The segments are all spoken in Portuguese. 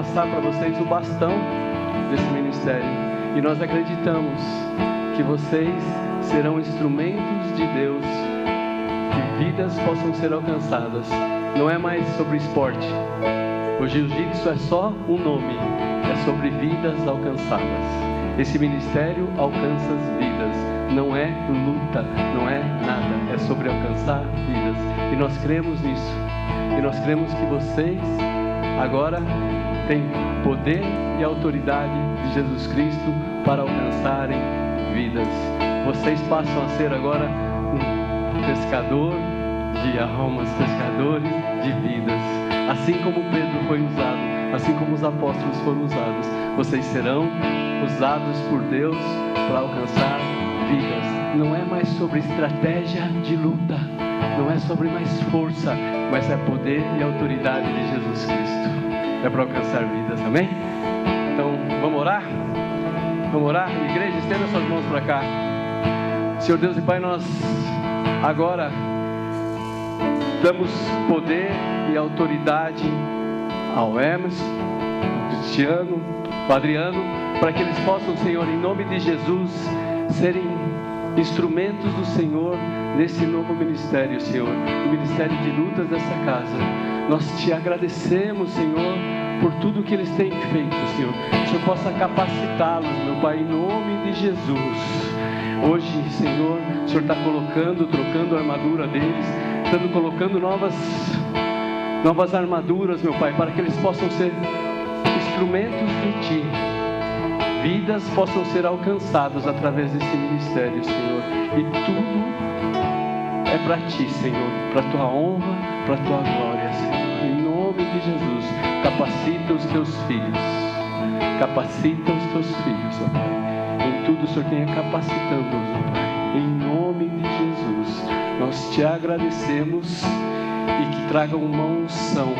passar para vocês o bastão desse ministério. E nós acreditamos que vocês serão instrumentos de Deus, que vidas possam ser alcançadas. Não é mais sobre esporte. O jiu-jitsu é só um nome, é sobre vidas alcançadas. Esse ministério alcança as vidas, não é luta, não é nada, é sobre alcançar vidas. E nós cremos nisso. E nós cremos que vocês agora têm poder e autoridade de Jesus Cristo para alcançarem vidas. Vocês passam a ser agora um pescador de almas, pescadores de vidas. Assim como Pedro foi usado, assim como os apóstolos foram usados, vocês serão usados por Deus para alcançar vidas. Não é mais sobre estratégia de luta, não é sobre mais força, mas é poder e autoridade de Jesus Cristo. É para alcançar vidas, amém? Então, vamos orar? Vamos orar? Igreja, estenda suas mãos para cá. Senhor Deus e Pai, nós agora damos poder e autoridade ao Emerson, ao Cristiano, ao Adriano, para que eles possam, Senhor, em nome de Jesus, serem instrumentos do Senhor nesse novo ministério, Senhor, o ministério de lutas dessa casa. Nós te agradecemos, Senhor, por tudo que eles têm feito, Senhor. Que o Senhor possa capacitá-los, meu Pai, em nome de Jesus. Hoje, Senhor, o Senhor está trocando a armadura deles, estando colocando novas armaduras, meu Pai, para que eles possam ser instrumentos de Ti. Vidas possam ser alcançadas através desse ministério, Senhor. E tudo é para Ti, Senhor, para a Tua honra, para a Tua glória, Senhor. Em nome de Jesus, capacita os Teus filhos. Capacita os Teus filhos, ó Pai. Em tudo o Senhor tenha capacitando-os, ó Pai. Em nome de Jesus, nós Te agradecemos e que tragam uma unção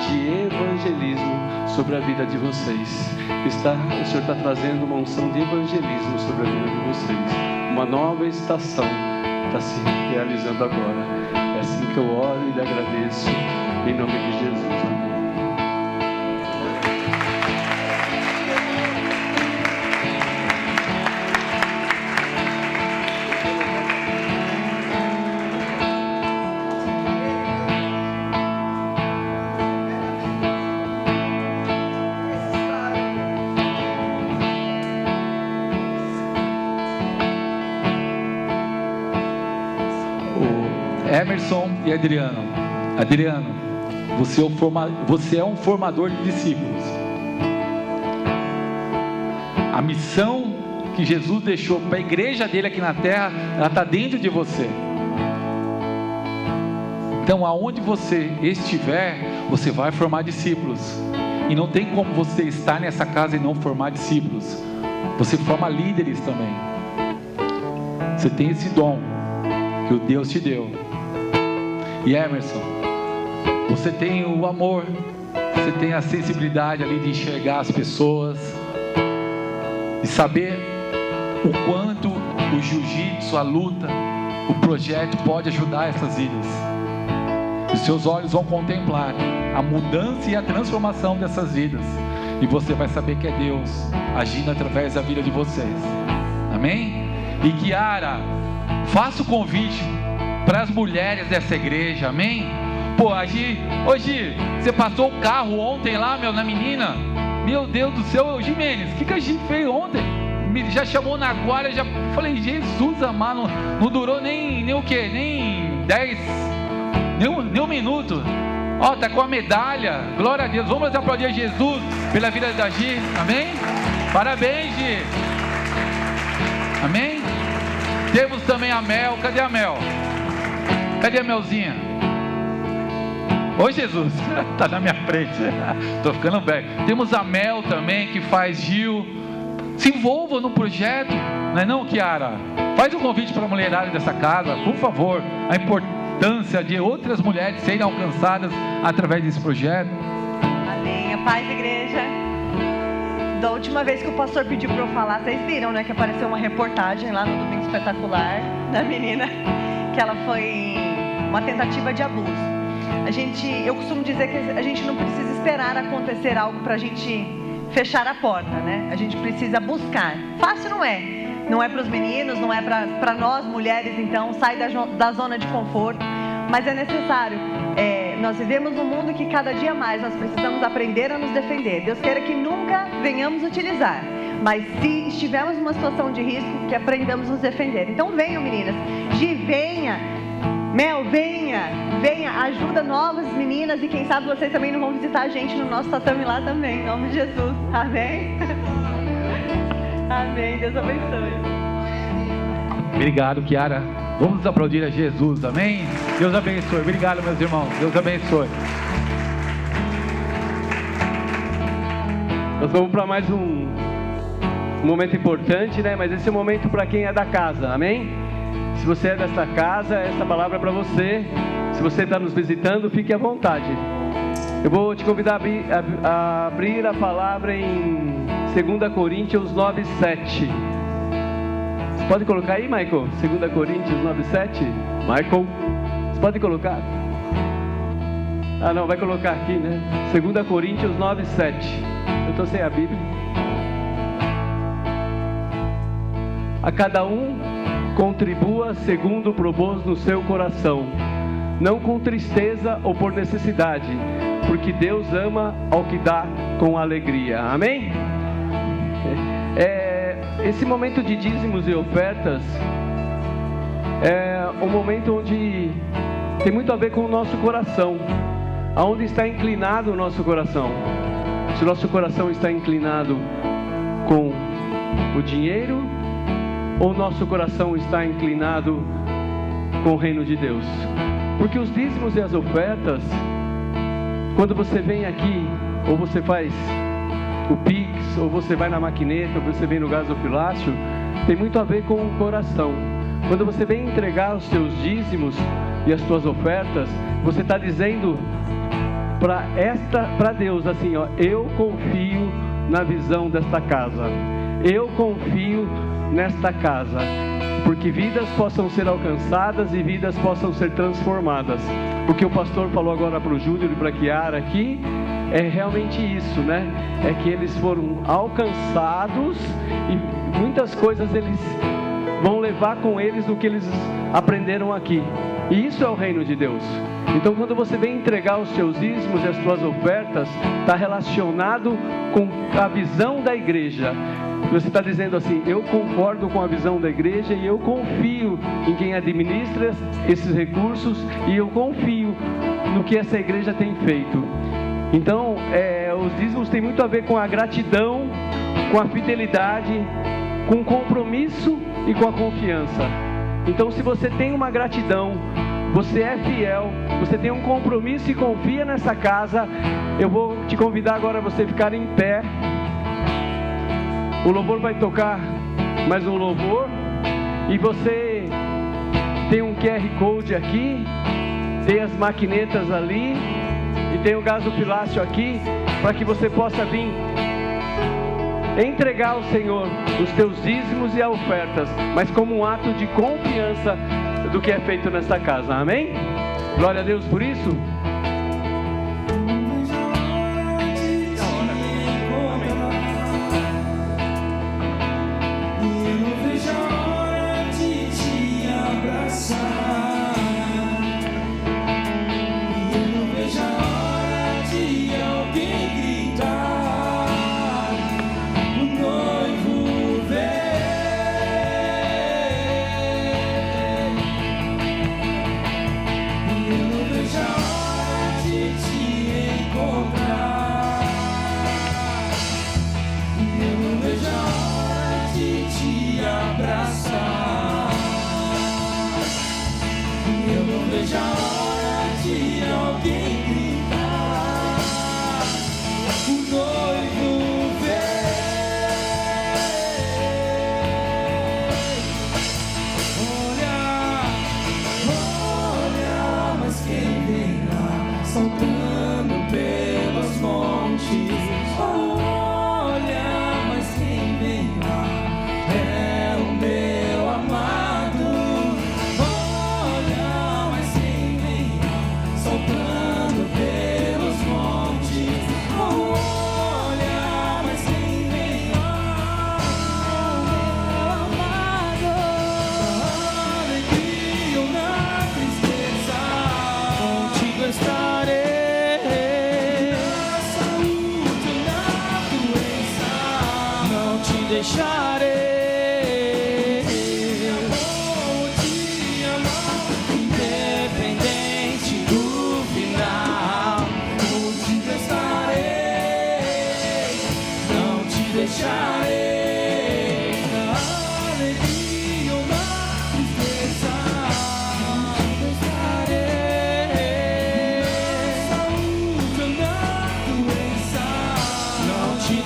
de evangelismo sobre a vida de vocês. O Senhor está trazendo uma unção de evangelismo sobre a vida de vocês. Uma nova estação está se realizando agora. É assim que eu oro e lhe agradeço. Em nome de Jesus. Amém. Emerson e Adriano, você é um formador de discípulos. A missão que Jesus deixou para a igreja dele aqui na terra, ela está dentro de você. Então, aonde você estiver, você vai formar discípulos. E não tem como você estar nessa casa e não formar discípulos. Você forma líderes também. Você tem esse dom que o Deus te deu. E Emerson, você tem o amor, você tem a sensibilidade ali de enxergar as pessoas, de saber o quanto o jiu-jitsu, a luta, o projeto pode ajudar essas vidas. Os seus olhos vão contemplar a mudança e a transformação dessas vidas, e você vai saber que é Deus agindo através da vida de vocês. Amém? E Kiara, faça o convite para as mulheres dessa igreja, amém? Pô, Gi, você passou o carro ontem lá, na menina? Meu Deus do céu, Jimenez, o que a Gi fez ontem? Já chamou na guarda, já falei, Jesus amado, não durou nem o quê? Nem 10, nem um minuto. Ó, tá com a medalha, glória a Deus. Vamos aplaudir a Jesus pela vida da Gi, amém? Parabéns, Gi. Amém? Temos também a Mel, cadê a Mel? Cadê a Melzinha? Oi, Jesus, está na minha frente, estou ficando velho. Temos a Mel também, que faz Gil. Se envolva no projeto, não é não, Kiara? Faz um convite para a mulherada dessa casa, por favor. A importância de outras mulheres serem alcançadas através desse projeto. Amém, a paz, igreja. Da última vez que o pastor pediu para eu falar, vocês viram, né? Que apareceu uma reportagem lá no Domingo Espetacular da menina, que ela foi uma tentativa de abuso. eu costumo dizer que a gente não precisa esperar acontecer algo para a gente fechar a porta, né? A gente precisa buscar. Fácil não é. Não é para os meninos, não é para nós mulheres, então, sai da zona de conforto. Mas é necessário. Nós vivemos num mundo que cada dia mais nós precisamos aprender a nos defender. Deus queira que nunca venhamos utilizar. Mas se estivermos numa situação de risco, que aprendamos a nos defender. Então venham, meninas. Gi, venha. Mel, venha, ajuda novas meninas e quem sabe vocês também não vão visitar a gente no nosso tatame lá também, em nome de Jesus, amém? Amém, Deus abençoe. Obrigado, Kiara. Vamos aplaudir a Jesus, amém? Deus abençoe, obrigado, meus irmãos, Deus abençoe. Nós vamos para mais um momento importante, né? Mas esse é o momento para quem é da casa, amém? Se você é desta casa, essa palavra é para você. Se você está nos visitando, fique à vontade. Eu vou te convidar a abrir a palavra em 2 Coríntios 9:7. Você pode colocar aí, Michael? 2 Coríntios 9:7. Michael, você pode colocar? Ah, não, vai colocar aqui, né? 2 Coríntios 9:7. Eu estou sem a Bíblia. A cada um contribua segundo propôs no seu coração, não com tristeza ou por necessidade, porque Deus ama ao que dá com alegria. Amém? Esse momento de dízimos e ofertas é um momento onde tem muito a ver com o nosso coração, aonde está inclinado o nosso coração. Se o nosso coração está inclinado com o dinheiro, ou nosso coração está inclinado com o reino de Deus? Porque os dízimos e as ofertas, quando você vem aqui, ou você faz o Pix, ou você vai na maquineta, ou você vem no gasofilácio, tem muito a ver com o coração. Quando você vem entregar os seus dízimos e as suas ofertas, você está dizendo para Deus assim, ó, eu confio na visão desta casa, eu confio nesta casa, porque vidas possam ser alcançadas e vidas possam ser transformadas. O que o pastor falou agora para o Júnior e para a Kiara aqui é realmente isso, né? É que eles foram alcançados e muitas coisas eles vão levar com eles do que eles aprenderam aqui. E isso é o reino de Deus. Então, quando você vem entregar os seus dízimos e as suas ofertas, está relacionado com a visão da igreja. Você está dizendo assim, eu concordo com a visão da igreja e eu confio em quem administra esses recursos e eu confio no que essa igreja tem feito. Então, os dízimos têm muito a ver com a gratidão, com a fidelidade, com o compromisso e com a confiança. Então, se você tem uma gratidão, você é fiel, você tem um compromisso e confia nessa casa, eu vou te convidar agora a você ficar em pé. O louvor vai tocar mais um louvor. E você tem um QR Code aqui, tem as maquinetas ali e tem o gasofilácio aqui, para que você possa vir entregar ao Senhor os teus dízimos e ofertas, mas como um ato de confiança do que é feito nesta casa. Amém? Glória a Deus por isso. Eu não vejo a hora deixarei.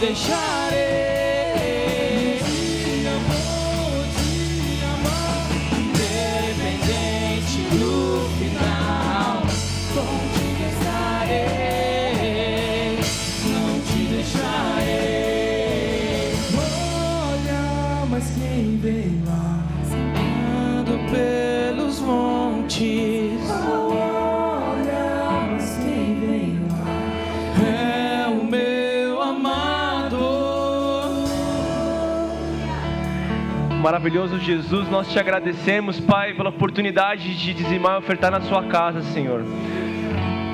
Deixarei de amor, independente do final. Contigo estarei, não te deixarei. Olha, mas quem vem lá, andando pelos montes. Olha, mas quem vem lá é o meu amado. Maravilhoso Jesus, nós te agradecemos, Pai, pela oportunidade de dizimar e ofertar na sua casa, Senhor.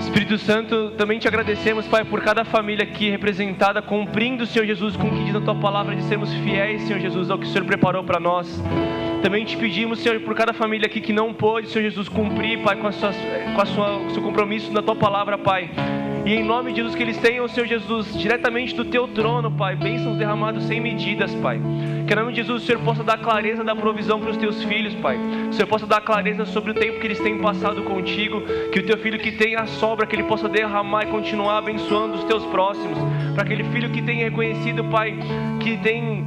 Espírito Santo, também te agradecemos, Pai, por cada família aqui representada, cumprindo, Senhor Jesus, com o que diz na tua palavra, de sermos fiéis, Senhor Jesus, ao que o Senhor preparou para nós. Também te pedimos, Senhor, por cada família aqui que não pôde, Senhor Jesus, cumprir, Pai, com o seu compromisso na tua palavra, Pai. E em nome de Jesus, que eles tenham, Senhor Jesus, diretamente do teu trono, Pai, bênçãos derramadas sem medidas, Pai. Que em nome de Jesus o Senhor possa dar clareza da provisão para os teus filhos, Pai. Que o Senhor possa dar clareza sobre o tempo que eles têm passado contigo. Que o teu filho que tem a sobra, que ele possa derramar e continuar abençoando os teus próximos. Para aquele filho que tem reconhecido, Pai, que tem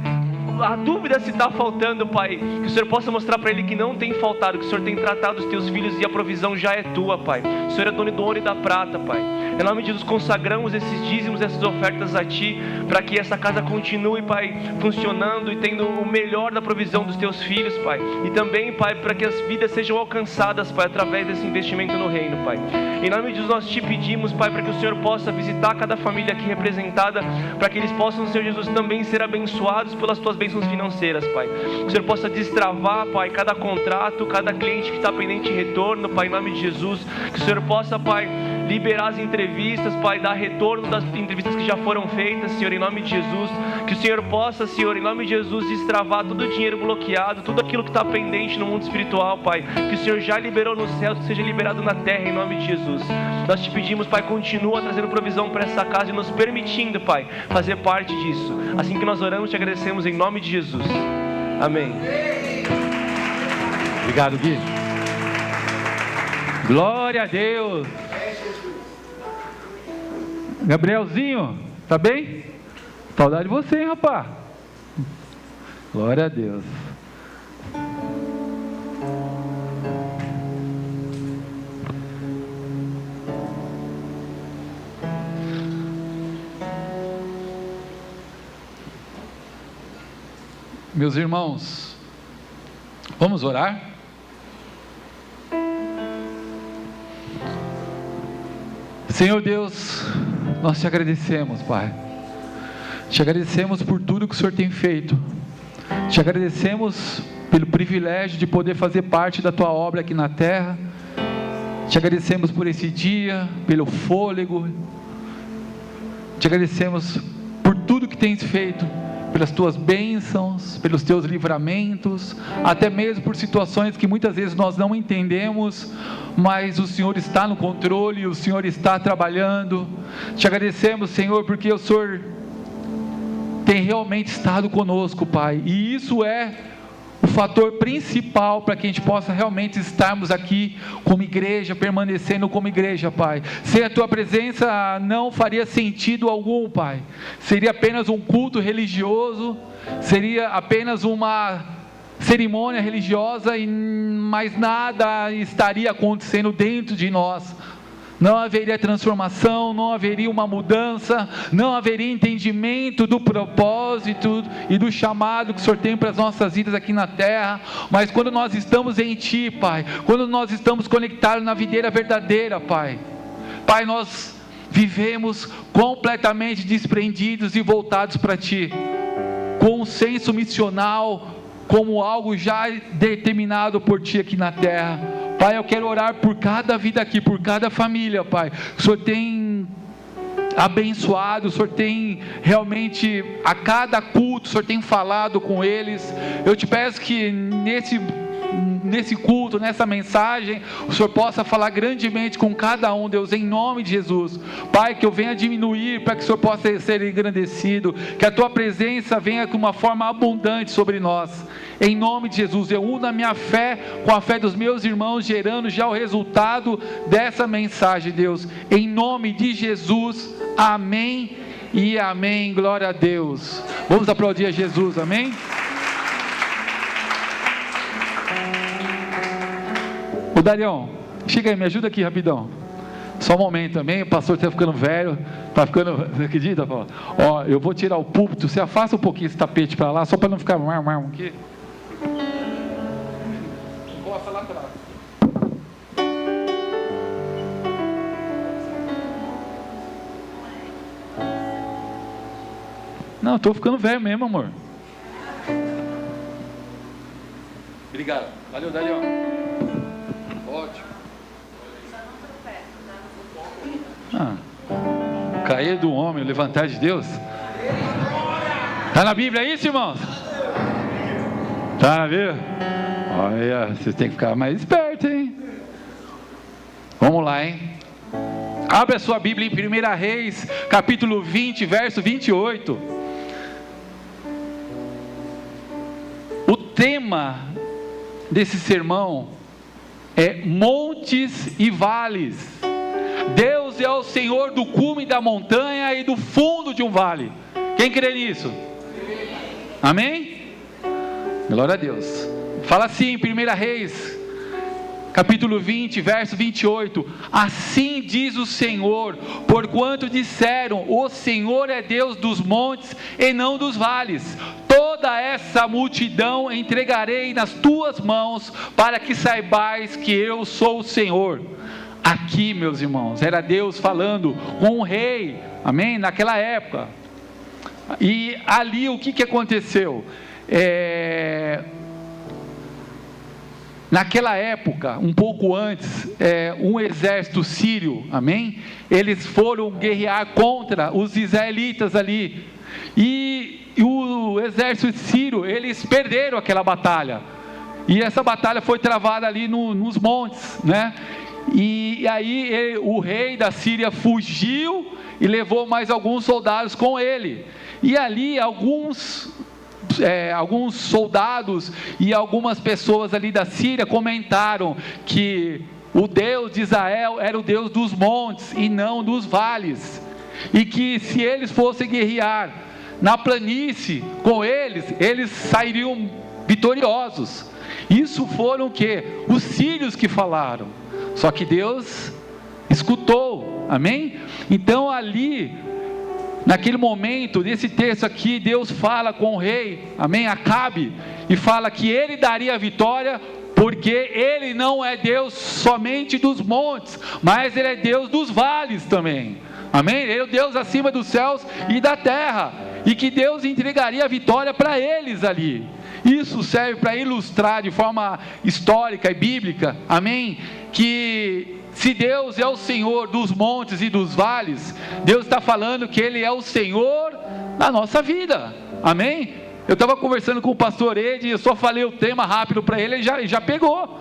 a dúvida se está faltando, Pai, que o Senhor possa mostrar para ele que não tem faltado, que o Senhor tem tratado os teus filhos e a provisão já é tua, Pai. O Senhor é dono do ouro e da prata, Pai. Em nome de Jesus, consagramos esses dízimos, essas ofertas a Ti, para que essa casa continue, Pai, funcionando e tendo o melhor da provisão dos teus filhos, Pai. E também, Pai, para que as vidas sejam alcançadas, Pai, através desse investimento no reino, Pai. Em nome de Jesus, nós te pedimos, Pai, para que o Senhor possa visitar cada família aqui representada, para que eles possam, Senhor Jesus, também ser abençoados pelas tuas bênçãos financeiras, Pai. Que o Senhor possa destravar, Pai, cada contrato, cada cliente que está pendente de retorno, Pai, em nome de Jesus. Que o Senhor possa, Pai, liberar as entrevistas, Pai, dar retorno das entrevistas que já foram feitas, Senhor, em nome de Jesus. Que o Senhor possa, Senhor, em nome de Jesus, destravar todo o dinheiro bloqueado, tudo aquilo que está pendente no mundo espiritual, Pai. Que o Senhor já liberou nos céus, que seja liberado na terra, em nome de Jesus. Nós te pedimos, Pai, continua trazendo provisão para essa casa e nos permitindo, Pai, fazer parte disso. Assim que nós oramos, te agradecemos em nome de Jesus. Amém. Obrigado, Gui. Glória a Deus. Gabrielzinho, tá bem? Saudade de você, hein, rapaz? Glória a Deus. Meus irmãos, vamos orar? Senhor Deus, nós te agradecemos, Pai. Te agradecemos por tudo que o Senhor tem feito. Te agradecemos pelo privilégio de poder fazer parte da tua obra aqui na terra. Te agradecemos por esse dia, pelo fôlego. Te agradecemos por tudo que tens feito, pelas tuas bênçãos, pelos teus livramentos, até mesmo por situações que muitas vezes nós não entendemos, mas o Senhor está no controle, o Senhor está trabalhando. Te agradecemos, Senhor, porque o Senhor tem realmente estado conosco, Pai, e isso é o fator principal para que a gente possa realmente estarmos aqui como igreja, permanecendo como igreja, Pai. Sem a tua presença não faria sentido algum, Pai. Seria apenas um culto religioso, seria apenas uma cerimônia religiosa e mais nada estaria acontecendo dentro de nós. Não haveria transformação, não haveria uma mudança, não haveria entendimento do propósito e do chamado que o Senhor tem para as nossas vidas aqui na terra. Mas quando nós estamos em Ti, Pai, quando nós estamos conectados na videira verdadeira, Pai, Pai, nós vivemos completamente desprendidos e voltados para Ti, com um senso missional, como algo já determinado por Ti aqui na terra. Pai, eu quero orar por cada vida aqui, por cada família, Pai. O Senhor tem abençoado, o Senhor tem realmente, a cada culto, o Senhor tem falado com eles. Eu te peço que nesse culto, nessa mensagem, o Senhor possa falar grandemente com cada um, Deus, em nome de Jesus. Pai, que eu venha diminuir para que o Senhor possa ser engrandecido, que a Tua presença venha com uma forma abundante sobre nós, em nome de Jesus. Eu uno a minha fé com a fé dos meus irmãos, gerando já o resultado dessa mensagem, Deus, em nome de Jesus, amém e amém. Glória a Deus. Vamos aplaudir a Jesus, amém? Ô Darião, chega aí, me ajuda aqui rapidão. Só um momento também, o pastor está ficando velho, está ficando, você acredita, Paulo? Ó, eu vou tirar o púlpito, você afasta um pouquinho esse tapete para lá, só para não ficar aqui. Encosta lá atrás. Não, estou ficando velho mesmo, amor. Obrigado, valeu, Darião. Ótimo. Cair do homem, levantar de Deus. Está na Bíblia isso, irmãos? Está na Bíblia? Olha, vocês têm que ficar mais espertos, hein? Vamos lá, hein? Abre a sua Bíblia em 1 Reis, capítulo 20, verso 28. O tema desse sermão é montes e vales. Deus é o Senhor do cume da montanha e do fundo de um vale. Quem crê nisso? Amém? Glória a Deus. Fala assim em 1 Reis, capítulo 20, verso 28. Assim diz o Senhor, porquanto disseram, o Senhor é Deus dos montes e não dos vales. Toda essa multidão entregarei nas tuas mãos, para que saibais que eu sou o Senhor. Aqui, meus irmãos, era Deus falando com o rei, amém? Naquela época. E ali o que aconteceu? Naquela época, um pouco antes, um exército sírio, amém? Eles foram guerrear contra os israelitas ali. E o exército sírio, eles perderam aquela batalha. E essa batalha foi travada ali nos montes, né? E aí o rei da Síria fugiu e levou mais alguns soldados com ele. E ali alguns soldados e algumas pessoas ali da Síria comentaram que o Deus de Israel era o Deus dos montes e não dos vales. E que se eles fossem guerrear na planície com eles sairiam vitoriosos. Isso foram o quê? Os sírios que falaram. Só que Deus escutou, amém? Então ali, naquele momento, nesse texto aqui, Deus fala com o rei, amém? Acabe, e fala que ele daria a vitória, porque ele não é Deus somente dos montes, mas ele é Deus dos vales também, amém? Ele é o Deus acima dos céus e da terra, e que Deus entregaria a vitória para eles ali. Isso serve para ilustrar de forma histórica e bíblica, amém? Que se Deus é o Senhor dos montes e dos vales, Deus está falando que Ele é o Senhor da nossa vida, amém? Eu estava conversando com o pastor Ed, eu só falei o tema rápido para ele já pegou.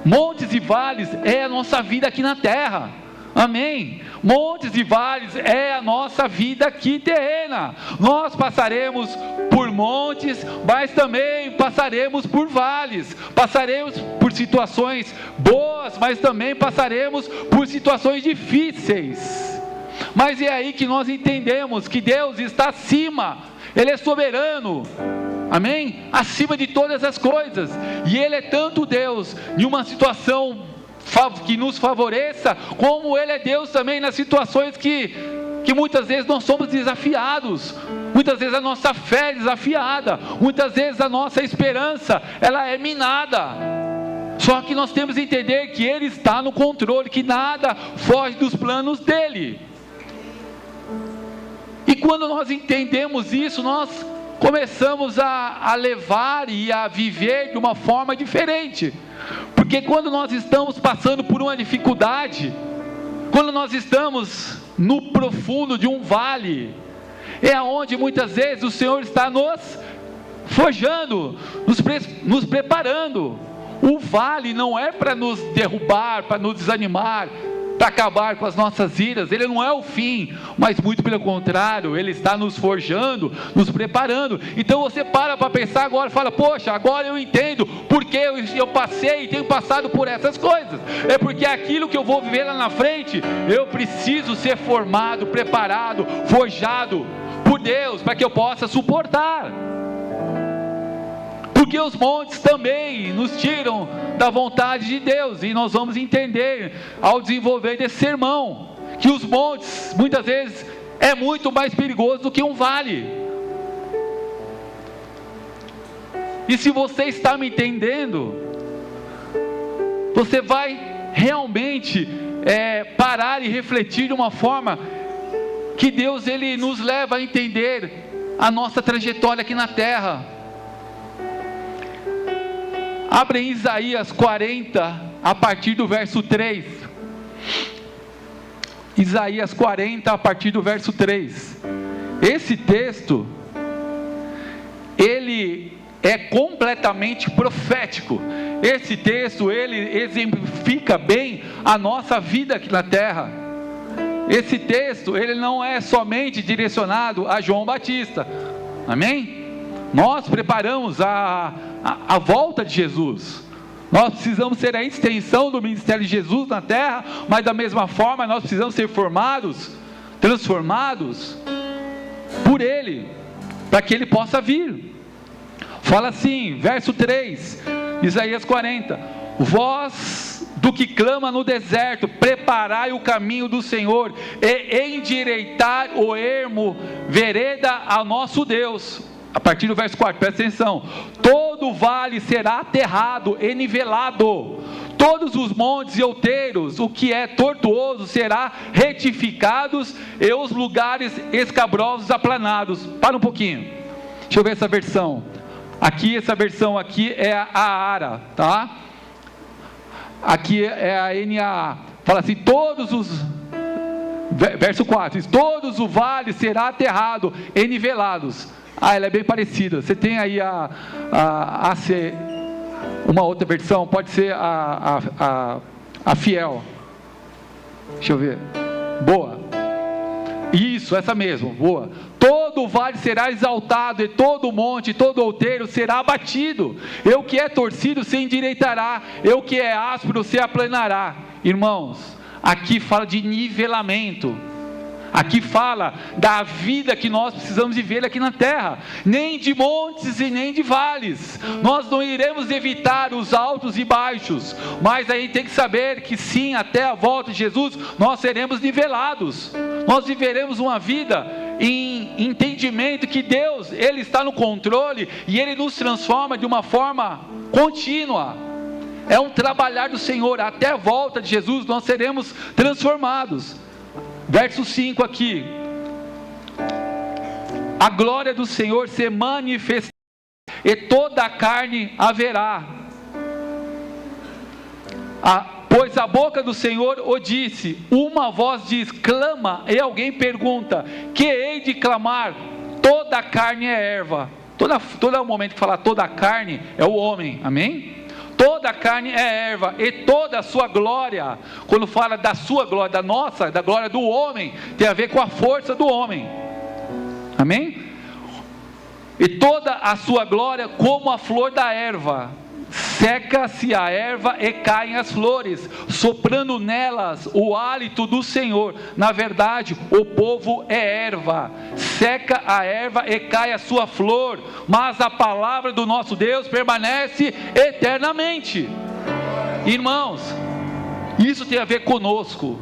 Montes e vales é a nossa vida aqui na terra, amém? Montes e vales é a nossa vida aqui terrena. Nós passaremos por montes, mas também passaremos por vales. Passaremos por situações boas, mas também passaremos por situações difíceis. Mas é aí que nós entendemos que Deus está acima, Ele é soberano, amém? Acima de todas as coisas. E Ele é tanto Deus em uma situação que nos favoreça, como Ele é Deus também nas situações que muitas vezes nós somos desafiados, muitas vezes a nossa fé é desafiada, muitas vezes a nossa esperança ela é minada. Só que nós temos que entender que Ele está no controle, que nada foge dos planos dEle. E quando nós entendemos isso, nós começamos a levar e a viver de uma forma diferente. Porque quando nós estamos passando por uma dificuldade, quando nós estamos no profundo de um vale. É onde muitas vezes o Senhor está nos forjando, nos preparando. O vale não é para nos derrubar, para nos desanimar, para acabar com as nossas iras. Ele não é o fim, mas muito pelo contrário, Ele está nos forjando, nos preparando. Então você para pensar agora e fala: poxa, agora eu entendo porque eu passei e tenho passado por essas coisas. É porque aquilo que eu vou viver lá na frente, eu preciso ser formado, preparado, forjado por Deus, para que eu possa suportar. Porque os montes também nos tiram da vontade de Deus, e nós vamos entender ao desenvolver desse sermão, que os montes muitas vezes é muito mais perigoso do que um vale. E se você está me entendendo, você vai realmente parar e refletir de uma forma que Deus Ele nos leva a entender a nossa trajetória aqui na terra. Abre em Isaías 40, a partir do verso 3. Isaías 40, a partir do verso 3. Esse texto, ele é completamente profético. Esse texto, ele exemplifica bem a nossa vida aqui na terra. Esse texto, ele não é somente direcionado a João Batista. Amém? Nós preparamos a volta de Jesus. Nós precisamos ser a extensão do ministério de Jesus na terra, mas da mesma forma nós precisamos ser formados, transformados por Ele, para que Ele possa vir. Fala assim, verso 3, Isaías 40: vós do que clama no deserto, preparai o caminho do Senhor, e endireitar o ermo, vereda ao nosso Deus. A partir do verso 4, presta atenção: todo vale será aterrado e nivelado, todos os montes e outeiros, o que é tortuoso será retificados, e os lugares escabrosos aplanados. Para um pouquinho, deixa eu ver essa versão aqui. Essa versão aqui é a ARA, tá? Aqui é a NAA. Fala assim: verso 4, todos os vales será aterrado e nivelados. Ela é bem parecida. Você tem aí uma outra versão, pode ser a fiel. Deixa eu ver. Boa. Isso, essa mesmo, boa. Todo vale será exaltado, e todo monte, todo outeiro será abatido. E o que é torcido se endireitará, e o que é áspero se aplanará. Irmãos, aqui fala de nivelamento. Aqui fala da vida que nós precisamos viver aqui na terra. Nem de montes e nem de vales. Nós não iremos evitar os altos e baixos, mas aí tem que saber que sim, até a volta de Jesus nós seremos nivelados. Nós viveremos uma vida em entendimento que Deus, Ele está no controle, e Ele nos transforma de uma forma contínua. É um trabalhar do Senhor. Até a volta de Jesus nós seremos transformados. Verso 5 aqui: a glória do Senhor se manifestará, e toda a carne a verá. Pois a boca do Senhor o disse. Uma voz diz: clama. E alguém pergunta: que hei de clamar? Toda a carne é erva. Todo momento que falar toda a carne é o homem, amém? Toda a carne é erva, e toda a sua glória, quando fala da sua glória, da glória do homem, tem a ver com a força do homem, amém? E toda a sua glória como a flor da erva, seca-se a erva e caem as flores, soprando nelas o hálito do Senhor. Na verdade, o povo é erva, seca a erva e cai a sua flor, mas a palavra do nosso Deus permanece eternamente. Irmãos, isso tem a ver conosco,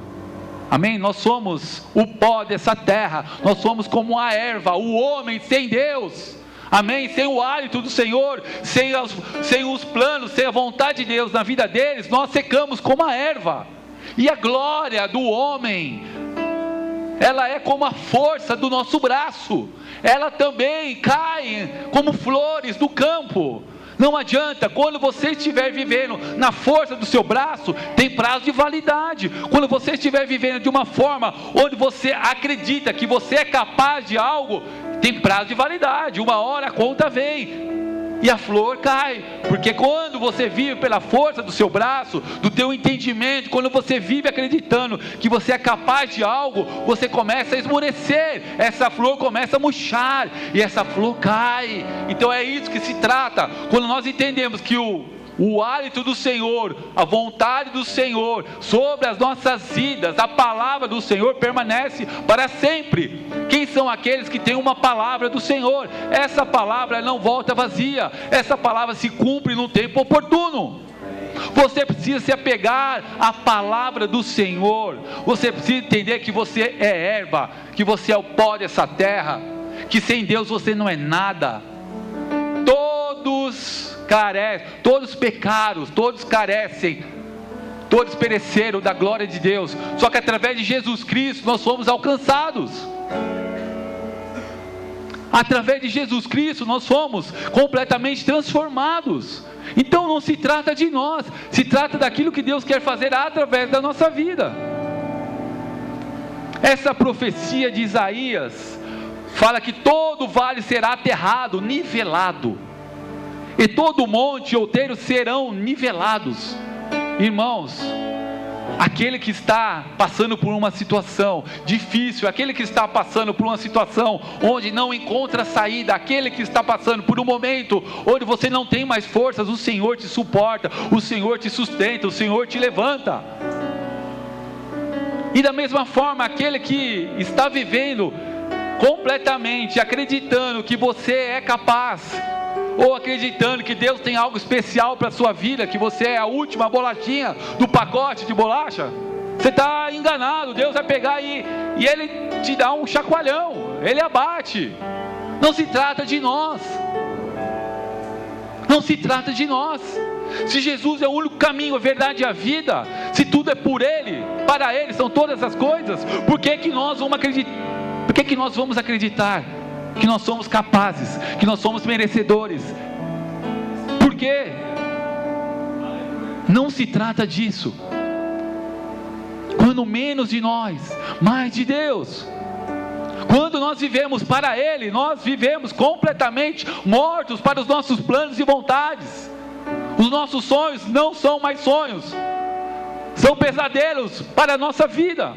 amém? Nós somos o pó dessa terra, nós somos como a erva, o homem sem Deus, amém? Sem o hálito do Senhor, sem os planos, sem a vontade de Deus na vida deles, nós secamos como a erva. E a glória do homem, ela é como a força do nosso braço, ela também cai como flores do campo. Não adianta, quando você estiver vivendo na força do seu braço, tem prazo de validade. Quando você estiver vivendo de uma forma onde você acredita que você é capaz de algo, tem prazo de validade. Uma hora a conta vem e a flor cai, porque quando você vive pela força do seu braço, do teu entendimento, quando você vive acreditando que você é capaz de algo, você começa a esmorecer, essa flor começa a murchar, e essa flor cai. Então é isso que se trata, quando nós entendemos que o hálito do Senhor, a vontade do Senhor sobre as nossas vidas, a palavra do Senhor permanece para sempre. Quem são aqueles que têm uma palavra do Senhor? Essa palavra não volta vazia, essa palavra se cumpre no tempo oportuno. Você precisa se apegar à palavra do Senhor. Você precisa entender que você é erva, que você é o pó dessa terra, que sem Deus você não é nada. Todos pecaram, todos carecem, todos pereceram da glória de Deus. Só que através de Jesus Cristo nós fomos alcançados. Através de Jesus Cristo nós fomos completamente transformados. Então não se trata de nós, se trata daquilo que Deus quer fazer através da nossa vida. Essa profecia de Isaías fala que todo vale será aterrado, nivelado, e todo monte e outeiro serão nivelados. Irmãos, aquele que está passando por uma situação difícil, aquele que está passando por uma situação onde não encontra saída, aquele que está passando por um momento onde você não tem mais forças, o Senhor te suporta, o Senhor te sustenta, o Senhor te levanta. E da mesma forma, aquele que está vivendo completamente acreditando que você é capaz, ou acreditando que Deus tem algo especial para a sua vida, que você é a última bolachinha do pacote de bolacha, você está enganado. Deus vai pegar e Ele te dá um chacoalhão, Ele abate. Não se trata de nós, não se trata de nós. Se Jesus é o único caminho, a verdade e a vida, se tudo é por Ele, para Ele são todas as coisas, por que que nós vamos acreditar? Por que que nós vamos acreditar que nós somos capazes, que nós somos merecedores? Por quê? Não se trata disso. Quando menos de nós, mais de Deus. Quando nós vivemos para Ele, nós vivemos completamente mortos para os nossos planos e vontades. Os nossos sonhos não são mais sonhos, são pesadelos para a nossa vida.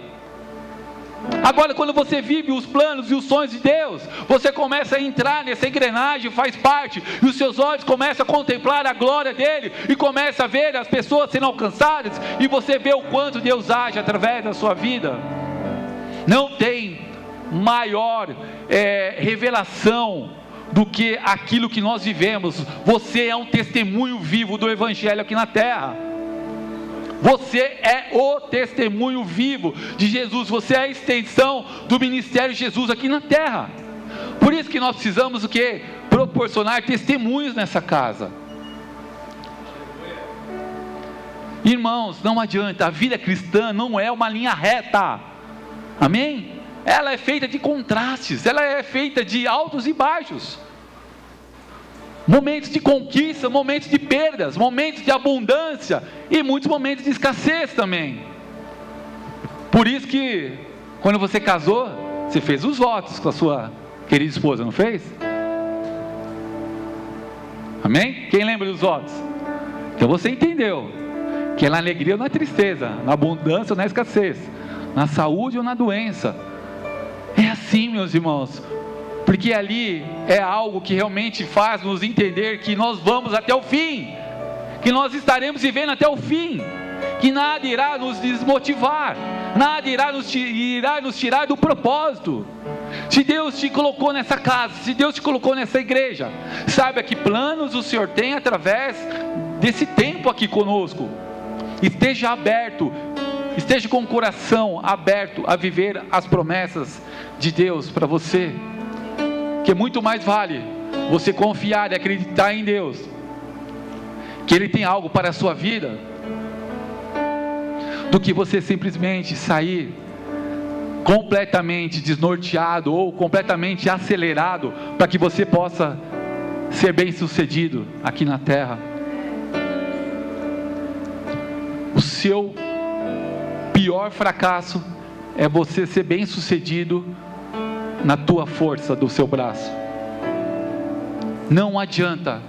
Agora, quando você vive os planos e os sonhos de Deus, você começa a entrar nessa engrenagem, faz parte, e os seus olhos começam a contemplar a glória dEle, e começa a ver as pessoas sendo alcançadas, e você vê o quanto Deus age através da sua vida. Não tem maior revelação do que aquilo que nós vivemos. Você é um testemunho vivo do Evangelho aqui na terra. Você é o testemunho vivo de Jesus. Você é a extensão do ministério de Jesus aqui na terra. Por isso que nós precisamos o quê? Proporcionar testemunhos nessa casa. Irmãos, não adianta. A vida cristã não é uma linha reta. Amém? Ela é feita de contrastes. Ela é feita de altos e baixos. Momentos de conquista, momentos de perdas, momentos de abundância e muitos momentos de escassez também. Por isso que quando você casou, você fez os votos com a sua querida esposa, não fez? Amém? Quem lembra dos votos? Então você entendeu que é na alegria ou na tristeza, na abundância ou na escassez, na saúde ou na doença. É assim, meus irmãos. Porque ali é algo que realmente faz nos entender que nós vamos até o fim, que nós estaremos vivendo até o fim, que nada irá nos desmotivar, nada irá nos tirar do propósito. Se Deus te colocou nessa casa, se Deus te colocou nessa igreja, saiba que planos o Senhor tem através desse tempo aqui conosco. Esteja aberto, esteja com o coração aberto a viver as promessas de Deus para você. Que muito mais vale você confiar e acreditar em Deus, que Ele tem algo para a sua vida, do que você simplesmente sair completamente desnorteado ou completamente acelerado para que você possa ser bem-sucedido aqui na terra. O seu pior fracasso é você ser bem-sucedido na tua força do seu braço. Não adianta.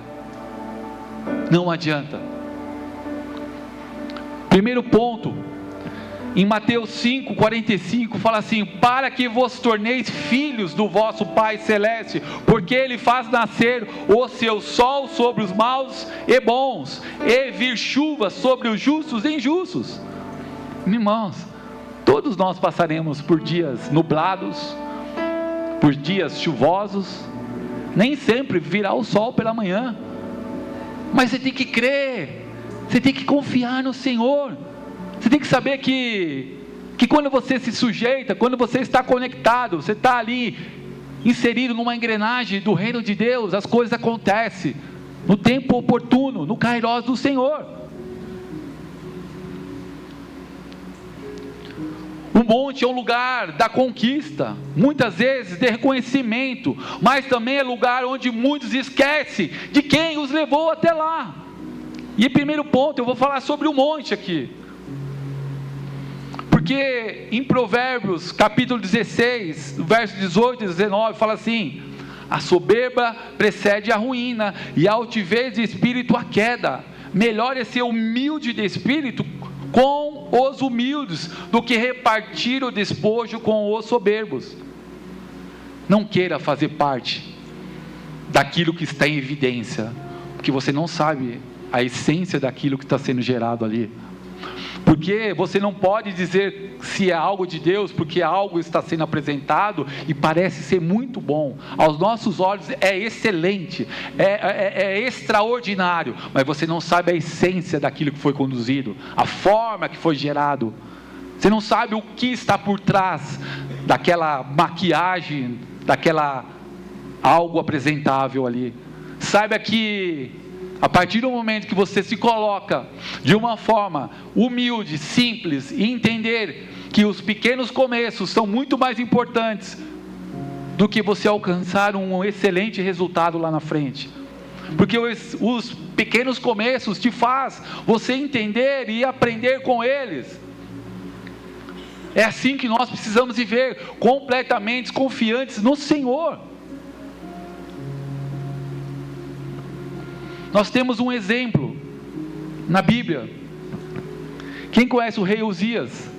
Não adianta. Primeiro ponto, em Mateus 5:45 fala assim: para que vos torneis filhos do vosso Pai Celeste, porque Ele faz nascer o seu sol sobre os maus e bons, e vir chuva sobre os justos e injustos. Irmãos, todos nós passaremos por dias nublados, por dias chuvosos. Nem sempre virá o sol pela manhã, mas você tem que crer, você tem que confiar no Senhor. Você tem que saber que quando você se sujeita, quando você está conectado, você está ali inserido numa engrenagem do reino de Deus, as coisas acontecem no tempo oportuno, no Kairos do Senhor. O monte é um lugar da conquista, muitas vezes de reconhecimento, mas também é lugar onde muitos esquecem de quem os levou até lá. E primeiro ponto, eu vou falar sobre o monte aqui, porque em Provérbios capítulo 16, verso 18 e 19, fala assim: a soberba precede a ruína, e a altivez de espírito a queda. Melhor é ser humilde de espírito com os humildes, do que repartir o despojo com os soberbos. Não queira fazer parte daquilo que está em evidência, porque você não sabe a essência daquilo que está sendo gerado ali. Porque você não pode dizer se é algo de Deus, porque algo está sendo apresentado e parece ser muito bom, aos nossos olhos é excelente, é extraordinário, mas você não sabe a essência daquilo que foi conduzido, a forma que foi gerado. Você não sabe o que está por trás daquela maquiagem, daquela algo apresentável ali. Saiba que a partir do momento que você se coloca de uma forma humilde, simples, e entender que os pequenos começos são muito mais importantes do que você alcançar um excelente resultado lá na frente, porque os pequenos começos te faz você entender e aprender com eles. É assim que nós precisamos viver, completamente confiantes no Senhor. Nós temos um exemplo na Bíblia. Quem conhece o rei Uzias?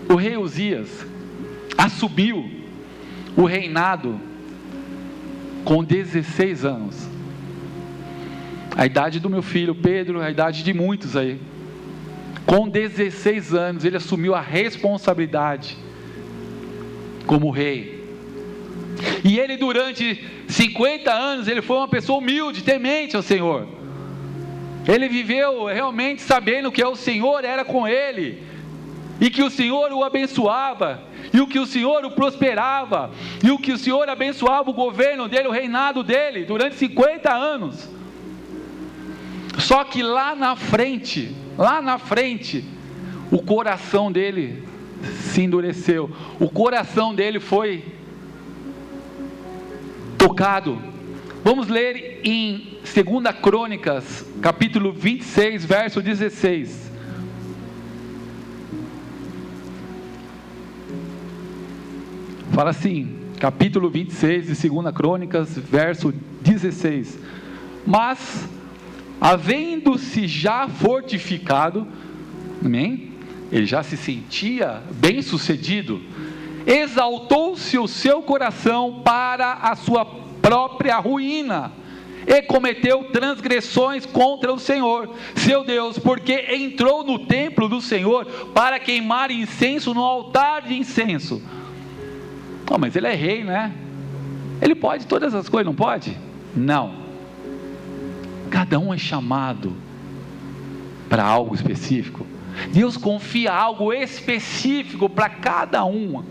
O rei Uzias assumiu o reinado com 16 anos. A idade do meu filho Pedro, a idade de muitos aí. Com 16 anos ele assumiu a responsabilidade como rei. E ele durante 50 anos, ele foi uma pessoa humilde, temente ao Senhor. Ele viveu realmente sabendo que o Senhor era com ele, e que o Senhor o abençoava, e o que o Senhor o prosperava, e o que o Senhor abençoava o governo dele, o reinado dele, durante 50 anos. Só que lá na frente, o coração dele se endureceu, o coração dele foi tocado. Vamos ler em 2 Crônicas, capítulo 26, verso 16. Fala assim, capítulo 26 de 2 Crônicas, verso 16. Mas, havendo-se já fortificado, amém? Ele já se sentia bem sucedido, exaltou-se o seu coração para a sua própria ruína, e cometeu transgressões contra o Senhor, seu Deus, porque entrou no templo do Senhor para queimar incenso no altar de incenso. Oh, mas ele é rei, né? Ele pode todas as coisas, não pode? Não. Cada um é chamado para algo específico. Deus confia algo específico para cada um.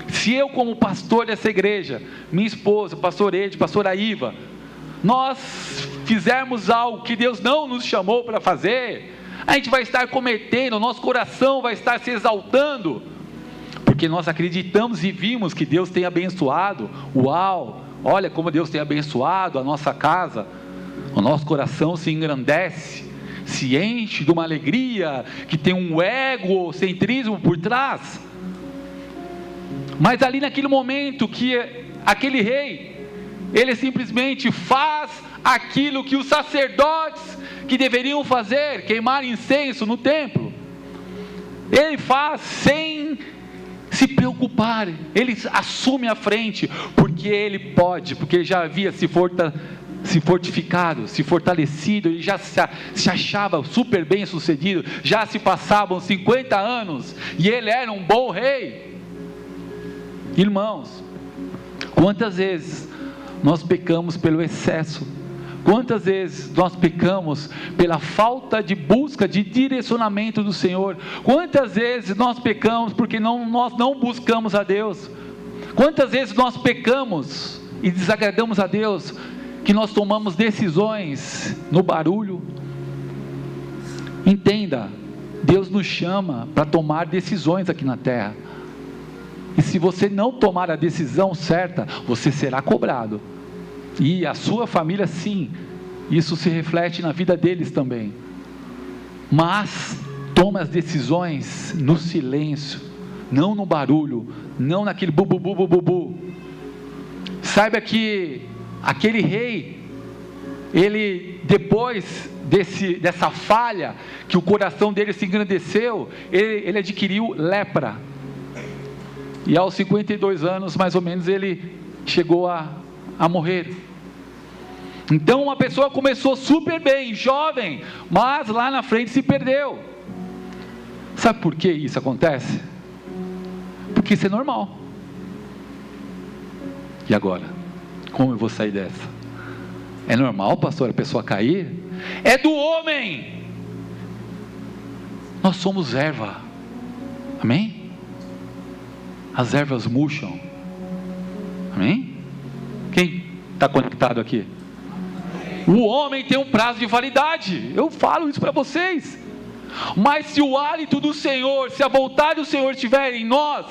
Se eu, como pastor dessa igreja, minha esposa, pastor Ed, pastora Iva, nós fizermos algo que Deus não nos chamou para fazer, a gente vai estar cometendo, o nosso coração vai estar se exaltando, porque nós acreditamos e vimos que Deus tem abençoado. Uau, olha como Deus tem abençoado a nossa casa. O nosso coração se engrandece, se enche de uma alegria que tem um egocentrismo por trás. Mas ali naquele momento que aquele rei, ele simplesmente faz aquilo que os sacerdotes que deveriam fazer, queimar incenso no templo, ele faz sem se preocupar, ele assume a frente, porque ele pode, porque ele já havia se fortificado, se fortalecido, ele já se achava super bem sucedido, já se passavam 50 anos, e ele era um bom rei. Irmãos, quantas vezes nós pecamos pelo excesso? Quantas vezes nós pecamos pela falta de busca, de direcionamento do Senhor? Quantas vezes nós pecamos porque nós não buscamos a Deus? Quantas vezes nós pecamos e desagradamos a Deus, que nós tomamos decisões no barulho? Entenda, Deus nos chama para tomar decisões aqui na terra. E se você não tomar a decisão certa, você será cobrado. E a sua família, sim, isso se reflete na vida deles também. Mas tome as decisões no silêncio, não no barulho, não naquele bu. Saiba que aquele rei, ele, depois dessa falha, que o coração dele se engrandeceu, ele adquiriu lepra. E aos 52 anos, mais ou menos, ele chegou a morrer. Então uma pessoa começou super bem, jovem, mas lá na frente se perdeu. Sabe por que isso acontece? Porque isso é normal. E agora? Como eu vou sair dessa? É normal, pastor, a pessoa cair? É do homem. Nós somos erva. Amém? As ervas murcham. Amém? Quem está conectado aqui? O homem tem um prazo de validade. Eu falo isso para vocês. Mas se o hálito do Senhor, se a vontade do Senhor estiver em nós,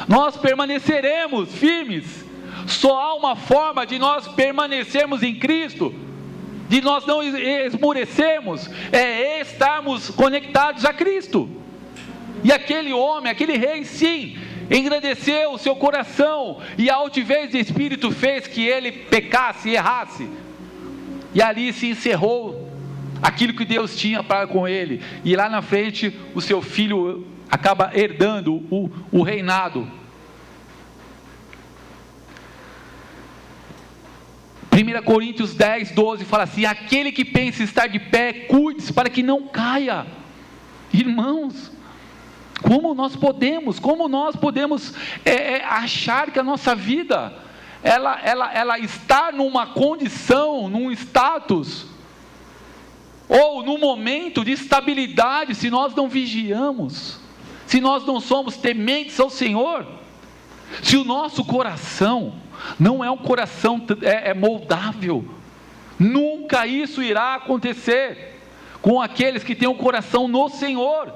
nós permaneceremos firmes. Só há uma forma de nós permanecermos em Cristo, de nós não esmorecermos, é estarmos conectados a Cristo. E aquele homem, aquele rei, sim, engrandeceu o seu coração, e a altivez de espírito fez que ele pecasse e errasse, e ali se encerrou aquilo que Deus tinha para com ele, e lá na frente o seu filho acaba herdando o reinado. 1 Coríntios 10, 12 fala assim: aquele que pensa estar de pé, cuide-se para que não caia. Irmãos, como nós podemos achar que a nossa vida, ela está numa condição, num status, ou num momento de estabilidade, se nós não vigiamos, se nós não somos tementes ao Senhor, se o nosso coração não é um coração moldável? Nunca isso irá acontecer com aqueles que têm um coração no Senhor.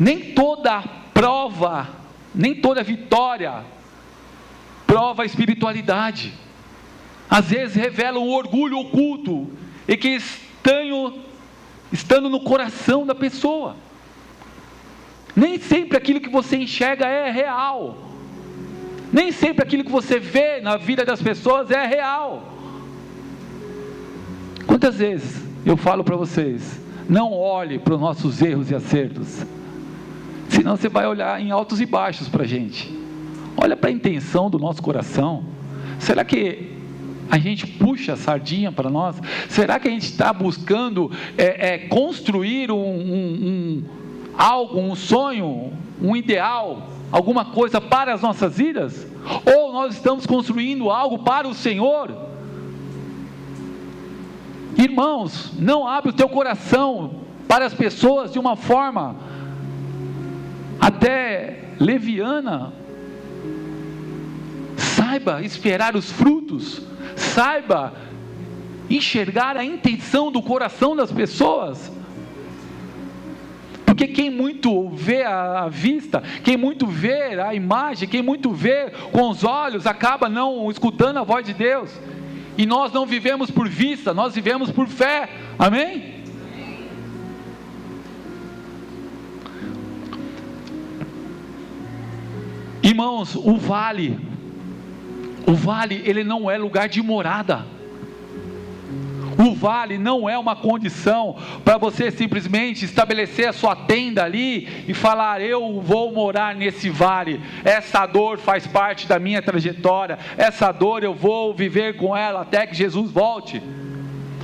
Nem toda prova, nem toda vitória prova a espiritualidade. Às vezes revela um orgulho oculto, e que estando no coração da pessoa. Nem sempre aquilo que você enxerga é real. Nem sempre aquilo que você vê na vida das pessoas é real. Quantas vezes eu falo para vocês: não olhe para os nossos erros e acertos, senão você vai olhar em altos e baixos para a gente. Olha para a intenção do nosso coração. Será que a gente puxa a sardinha para nós? Será que a gente está buscando construir algo, um sonho, um ideal, alguma coisa para as nossas vidas? Ou nós estamos construindo algo para o Senhor? Irmãos, não abre o teu coração para as pessoas de uma forma até leviana. Saiba esperar os frutos, saiba enxergar a intenção do coração das pessoas. Porque quem muito vê a vista, quem muito vê a imagem, quem muito vê com os olhos, acaba não escutando a voz de Deus. E nós não vivemos por vista, nós vivemos por fé. Amém? Irmãos, o vale, ele não é lugar de morada. O vale não é uma condição para você simplesmente estabelecer a sua tenda ali e falar: eu vou morar nesse vale, essa dor faz parte da minha trajetória, essa dor eu vou viver com ela até que Jesus volte.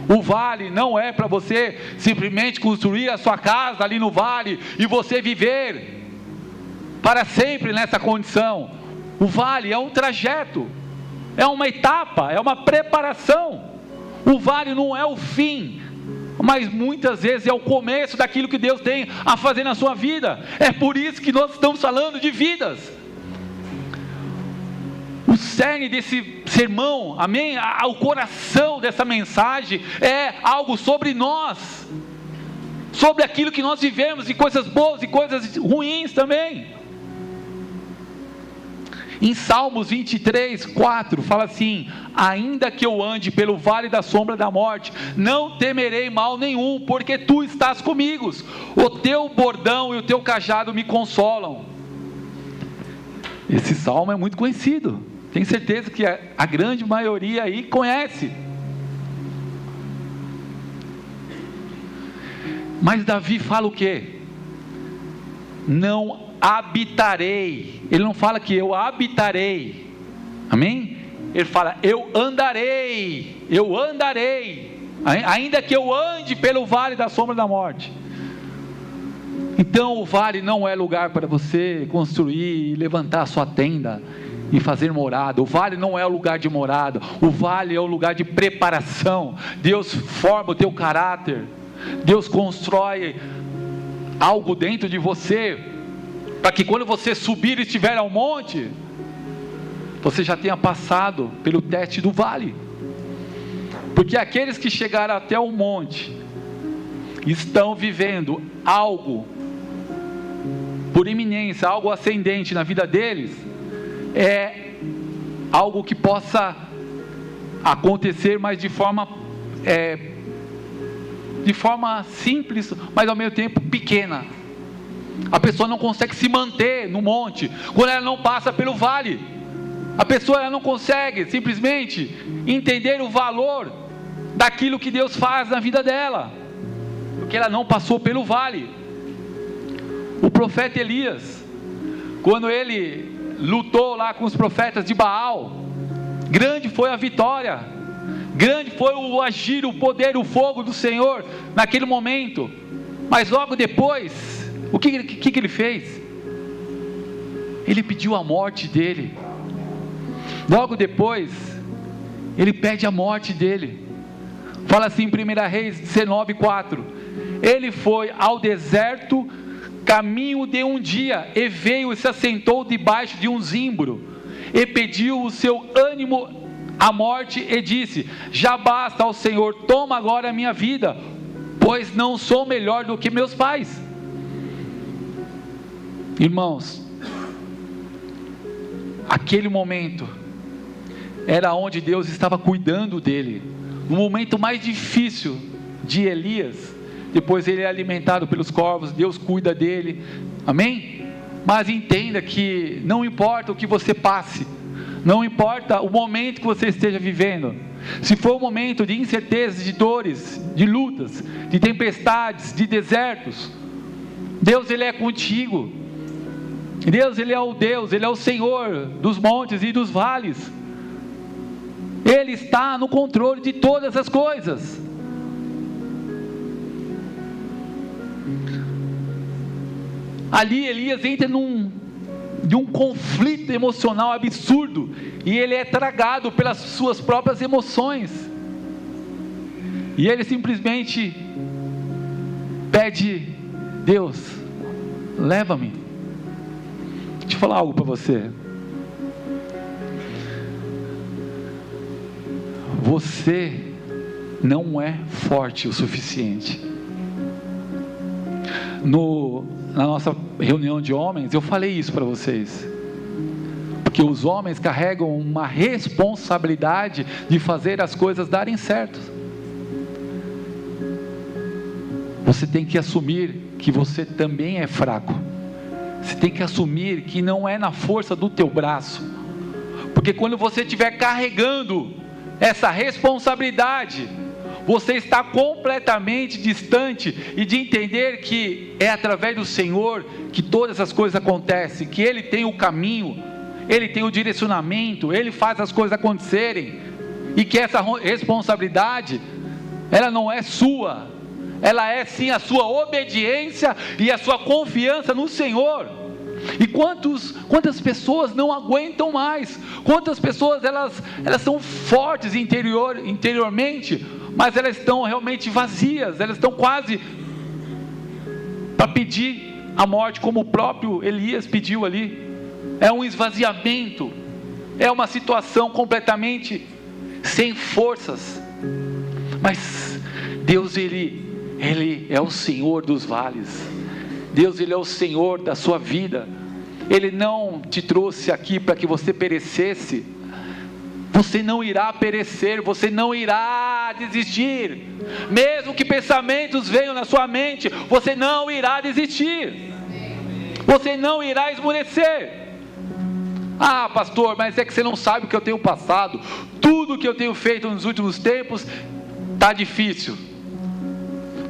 O vale não é para você simplesmente construir a sua casa ali no vale e você viver para sempre nessa condição. O vale é um trajeto, é uma etapa, é uma preparação. O vale não é o fim, mas muitas vezes é o começo daquilo que Deus tem a fazer na sua vida. É por isso que nós estamos falando de vidas. O cerne desse sermão, amém? O coração dessa mensagem é algo sobre nós, sobre aquilo que nós vivemos, e coisas boas e coisas ruins também. Em Salmos 23, 4, fala assim: ainda que eu ande pelo vale da sombra da morte, não temerei mal nenhum, porque tu estás comigo, o teu bordão e o teu cajado me consolam. Esse salmo é muito conhecido, tenho certeza que a grande maioria aí conhece. Mas Davi fala o quê? Não habitarei. Ele não fala que eu habitarei, amém? Ele fala: eu andarei, ainda que eu ande pelo vale da sombra da morte. Então o vale não é lugar para você construir e levantar a sua tenda e fazer morada. O vale não é o lugar de morada, o vale é o lugar de preparação. Deus forma o teu caráter, Deus constrói algo dentro de você, para que quando você subir e estiver ao monte, você já tenha passado pelo teste do vale. Porque aqueles que chegaram até o monte estão vivendo algo por iminência, algo ascendente na vida deles, é algo que possa acontecer, mas de forma simples, mas ao mesmo tempo pequena. A pessoa não consegue se manter no monte quando ela não passa pelo vale. A pessoa ela não consegue simplesmente entender o valor daquilo que Deus faz na vida dela, porque ela não passou pelo vale. O profeta Elias, quando ele lutou lá com os profetas de Baal, grande foi a vitória, grande foi o agir, o poder, o fogo do Senhor naquele momento. Mas logo depois, o que ele fez? Ele pediu a morte dele. Logo depois, ele pede a morte dele. Fala assim em 1 Reis 19:4: ele foi ao deserto caminho de um dia, e veio e se assentou debaixo de um zimbro, e pediu o seu ânimo à morte, e disse: já basta ao Senhor, toma agora a minha vida, pois não sou melhor do que meus pais. Irmãos, aquele momento era onde Deus estava cuidando dele, no momento mais difícil de Elias. Depois ele é alimentado pelos corvos, Deus cuida dele, amém? Mas entenda que não importa o que você passe, não importa o momento que você esteja vivendo, se for um momento de incertezas, de dores, de lutas, de tempestades, de desertos, Deus ele é contigo. Deus ele é o Deus, ele é o Senhor dos montes e dos vales. Ele está no controle de todas as coisas. Ali Elias entra de um conflito emocional absurdo, e ele é tragado pelas suas próprias emoções, e ele simplesmente pede: Deus, leva-me. Deixa eu falar algo para você. Você não é forte o suficiente. na nossa reunião de homens, eu falei isso para vocês. Porque os homens carregam uma responsabilidade de fazer as coisas darem certo. Você tem que assumir que você também é fraco. Você tem que assumir que não é na força do teu braço. Porque quando você estiver carregando essa responsabilidade, você está completamente distante e de entender que é através do Senhor que todas as coisas acontecem, que Ele tem o caminho, Ele tem o direcionamento, Ele faz as coisas acontecerem, e que essa responsabilidade, ela não é sua, ela é sim a sua obediência e a sua confiança no Senhor. E quantas pessoas não aguentam mais, quantas pessoas elas são fortes interiormente, mas elas estão realmente vazias, elas estão quase para pedir a morte, como o próprio Elias pediu ali. É um esvaziamento, é uma situação completamente sem forças. Mas Deus, Ele é o Senhor dos vales. Deus, Ele é o Senhor da sua vida. Ele não te trouxe aqui para que você perecesse. Você não irá perecer, você não irá desistir. Mesmo que pensamentos venham na sua mente, você não irá desistir. Você não irá esmorecer. Ah, pastor, mas é que você não sabe o que eu tenho passado. Tudo que eu tenho feito nos últimos tempos está difícil.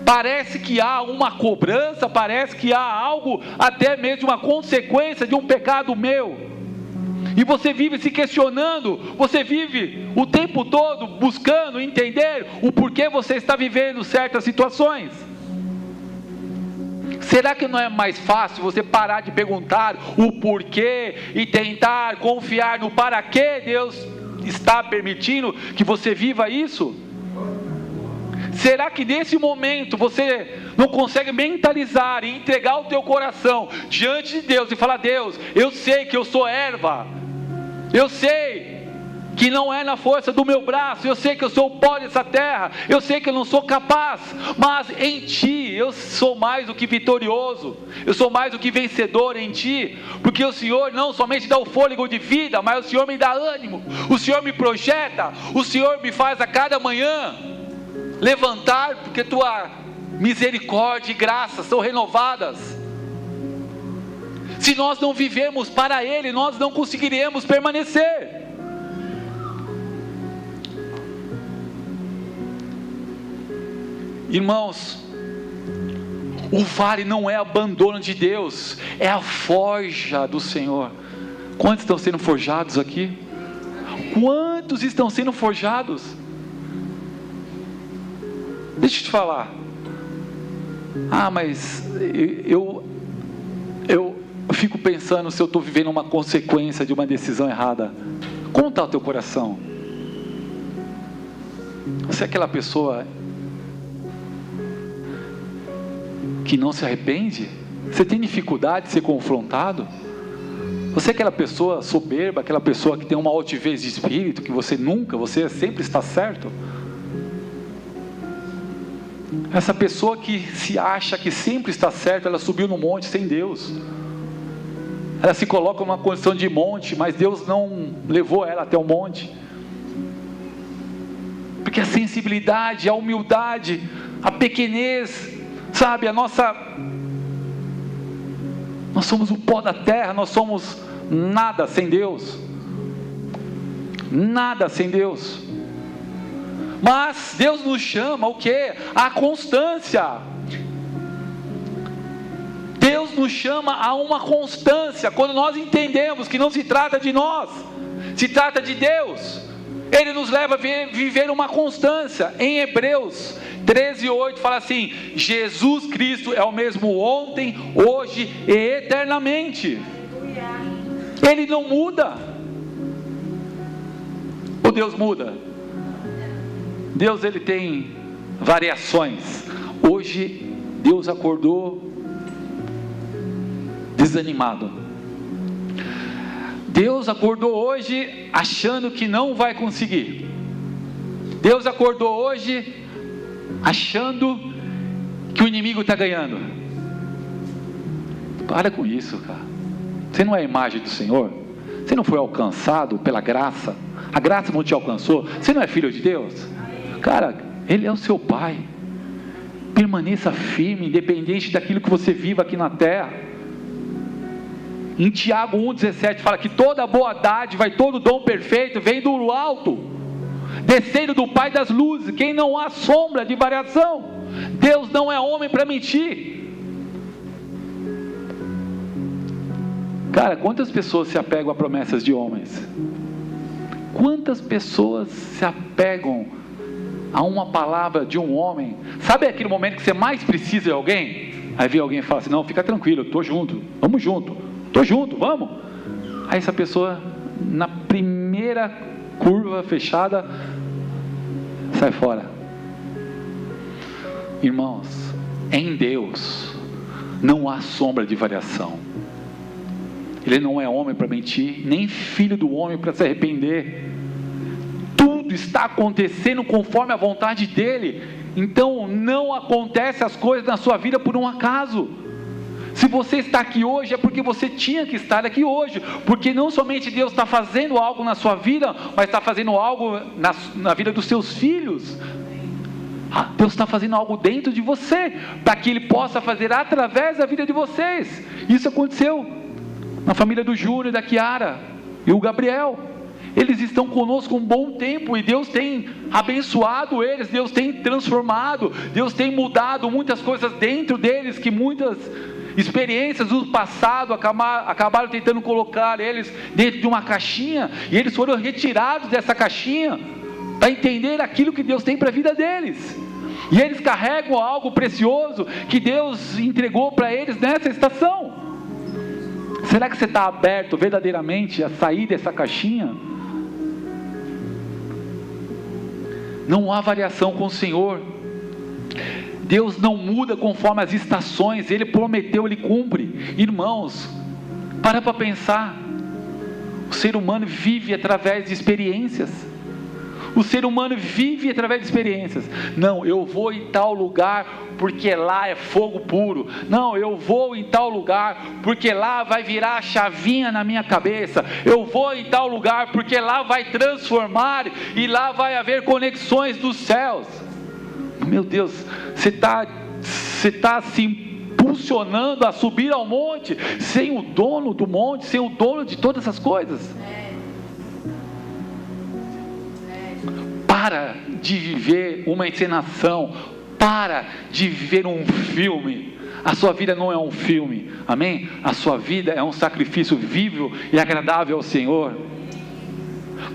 Parece que há uma cobrança, parece que há algo, até mesmo uma consequência de um pecado meu. E você vive se questionando, você vive o tempo todo buscando entender o porquê você está vivendo certas situações. Será que não é mais fácil você parar de perguntar o porquê e tentar confiar no para que Deus está permitindo que você viva isso? Será que nesse momento você não consegue mentalizar e entregar o teu coração diante de Deus e falar: Deus, eu sei que eu sou erva, eu sei que não é na força do meu braço, eu sei que eu sou o pó dessa terra, eu sei que eu não sou capaz, mas em Ti eu sou mais do que vitorioso, eu sou mais do que vencedor em Ti, porque o Senhor não somente dá o fôlego de vida, mas o Senhor me dá ânimo, o Senhor me projeta, o Senhor me faz a cada manhã levantar, porque Tua misericórdia e graça são renovadas. Se nós não vivemos para Ele, nós não conseguiremos permanecer. Irmãos, o vale não é abandono de Deus, é a forja do Senhor. Quantos estão sendo forjados aqui? Quantos estão sendo forjados? Deixa eu te falar. Ah, mas eu fico pensando se eu estou vivendo uma consequência de uma decisão errada. Como está o teu coração? Você é aquela pessoa que não se arrepende? Você tem dificuldade de ser confrontado? Você é aquela pessoa soberba, aquela pessoa que tem uma altivez de espírito, que você sempre está certo? Essa pessoa que se acha que sempre está certo, ela subiu no monte sem Deus. Ela se coloca numa condição de monte, mas Deus não levou ela até o monte. Porque a sensibilidade, a humildade, a pequenez, sabe, nós somos o pó da terra, nós somos nada sem Deus. Nada sem Deus. Mas Deus nos chama o quê? A constância. Deus nos chama a uma constância. Quando nós entendemos que não se trata de nós, se trata de Deus, Ele nos leva a viver uma constância. Em Hebreus 13:8 fala assim: Jesus Cristo é o mesmo ontem, hoje e eternamente. Ele não muda. Ou Deus muda? Deus, Ele tem variações. Hoje Deus acordou desanimado. Deus acordou hoje achando que não vai conseguir. Deus acordou hoje achando que o inimigo está ganhando. Para com isso, cara. Você não é a imagem do Senhor? Você não foi alcançado pela graça? A graça não te alcançou? Você não é filho de Deus? Cara, Ele é o seu Pai. Permaneça firme, independente daquilo que você viva aqui na terra. Em Tiago 1,17 fala que toda boa dádiva e todo dom perfeito vem do alto, descendo do Pai das luzes, quem não há sombra de variação. Deus não é homem para mentir. Cara, quantas pessoas se apegam a promessas de homens? Quantas pessoas se apegam a uma palavra de um homem? Sabe aquele momento que você mais precisa de alguém? Aí vem alguém e fala assim: não, fica tranquilo, eu estou junto, vamos junto, estou junto, vamos. Aí essa pessoa, na primeira curva fechada, sai fora. Irmãos, em Deus não há sombra de variação. Ele não é homem para mentir, nem filho do homem para se arrepender. Tudo está acontecendo conforme a vontade dele. Então não acontece as coisas na sua vida por um acaso. Se você está aqui hoje, é porque você tinha que estar aqui hoje. Porque não somente Deus está fazendo algo na sua vida, mas está fazendo algo na vida dos seus filhos. Deus está fazendo algo dentro de você, para que Ele possa fazer através da vida de vocês. Isso aconteceu na família do Júnior, da Kiara e o Gabriel. Eles estão conosco um bom tempo, e Deus tem abençoado eles, Deus tem transformado, Deus tem mudado muitas coisas dentro deles, que muitas experiências do passado acabaram tentando colocar eles dentro de uma caixinha, e eles foram retirados dessa caixinha, para entender aquilo que Deus tem para a vida deles, e eles carregam algo precioso, que Deus entregou para eles nessa estação. Será que você está aberto verdadeiramente a sair dessa caixinha? Não há variação com o Senhor. Deus não muda conforme as estações. Ele prometeu, Ele cumpre. Irmãos, para pensar. O ser humano vive através de experiências. O ser humano vive através de experiências. Não, eu vou em tal lugar porque lá é fogo puro. Não, eu vou em tal lugar porque lá vai virar a chavinha na minha cabeça. Eu vou em tal lugar porque lá vai transformar e lá vai haver conexões dos céus. Meu Deus, você está se impulsionando a subir ao monte sem o dono do monte, sem o dono de todas as coisas. Para de viver uma encenação, para de viver um filme. A sua vida não é um filme, amém? A sua vida é um sacrifício vivo e agradável ao Senhor.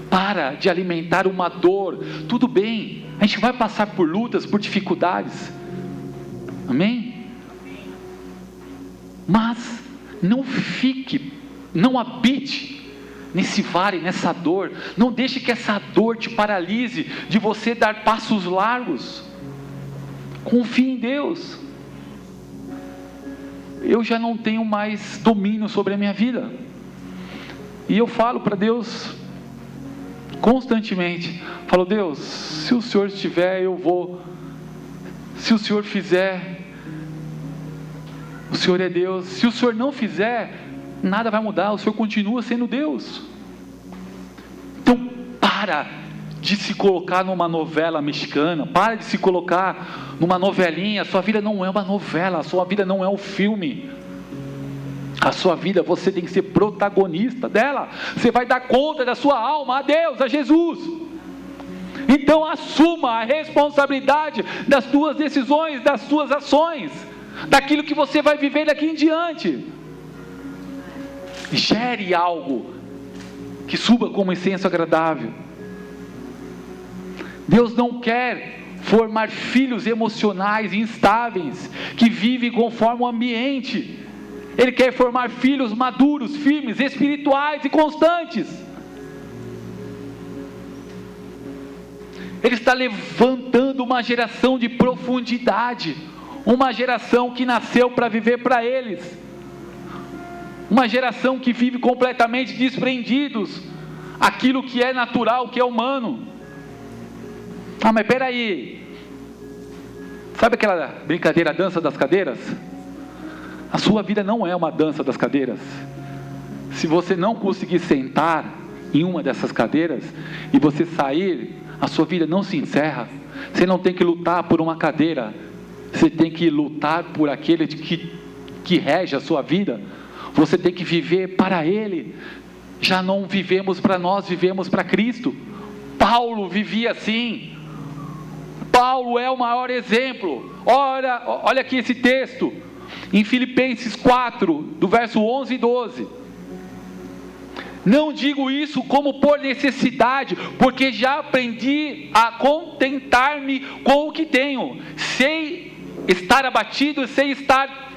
Para de alimentar uma dor. Tudo bem, a gente vai passar por lutas, por dificuldades, amém? Mas não fique, não habite nesse vale, nessa dor. Não deixe que essa dor te paralise de você dar passos largos. Confie em Deus. Eu já não tenho mais domínio sobre a minha vida, e eu falo para Deus constantemente, falo: Deus, se o Senhor estiver, eu vou. Se o Senhor fizer, o Senhor é Deus. Se o Senhor não fizer, nada vai mudar, o Senhor continua sendo Deus. Então para de se colocar numa novela mexicana, para de se colocar numa novelinha. A sua vida não é uma novela, a sua vida não é um filme. A sua vida, você tem que ser protagonista dela. Você vai dar conta da sua alma a Deus, a Jesus. Então assuma a responsabilidade das suas decisões, das suas ações, daquilo que você vai viver daqui em diante. Gere algo que suba como incenso agradável. Deus não quer formar filhos emocionais instáveis, que vivem conforme o ambiente. Ele quer formar filhos maduros, firmes, espirituais e constantes. Ele está levantando uma geração de profundidade, uma geração que nasceu para viver para eles, uma geração que vive completamente desprendidos aquilo que é natural, que é humano. Ah, mas peraí, sabe aquela brincadeira, dança das cadeiras? A sua vida não é uma dança das cadeiras. Se você não conseguir sentar em uma dessas cadeiras e você sair, a sua vida não se encerra. Você não tem que lutar por uma cadeira, você tem que lutar por aquele que rege a sua vida. Você tem que viver para Ele. Já não vivemos para nós, vivemos para Cristo. Paulo vivia assim. Paulo é o maior exemplo. Olha aqui esse texto, em Filipenses 4, do verso 11 e 12. Não digo isso como por necessidade, porque já aprendi a contentar-me com o que tenho. Sei estar abatido, sei estar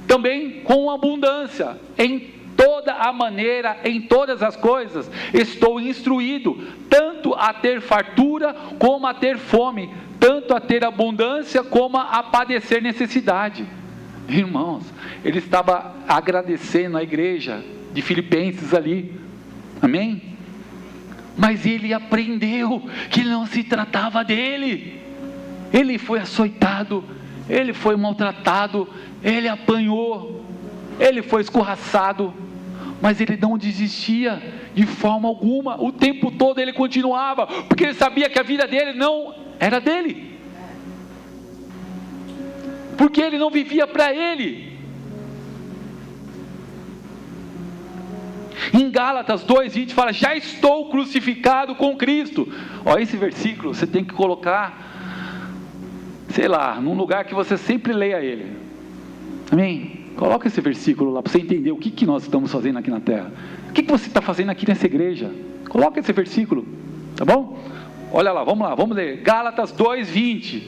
também com abundância. Em toda a maneira, em todas as coisas, estou instruído, tanto a ter fartura como a ter fome, tanto a ter abundância como a padecer necessidade. Irmãos, ele estava agradecendo a igreja de Filipenses ali, amém? Mas ele aprendeu que não se tratava dele. Ele foi açoitado, ele foi maltratado, ele apanhou, ele foi escorraçado, mas ele não desistia de forma alguma. O tempo todo ele continuava, porque ele sabia que a vida dele não era dele, porque ele não vivia para ele. Em Gálatas 2:20 fala: já estou crucificado com Cristo. Olha esse versículo, você tem que colocar, sei lá, num lugar que você sempre leia ele, amém? Coloca esse versículo lá, para você entender o que nós estamos fazendo aqui na terra. O que você está fazendo aqui nessa igreja? Coloca esse versículo, tá bom? Olha lá, vamos ler, Gálatas 2:20,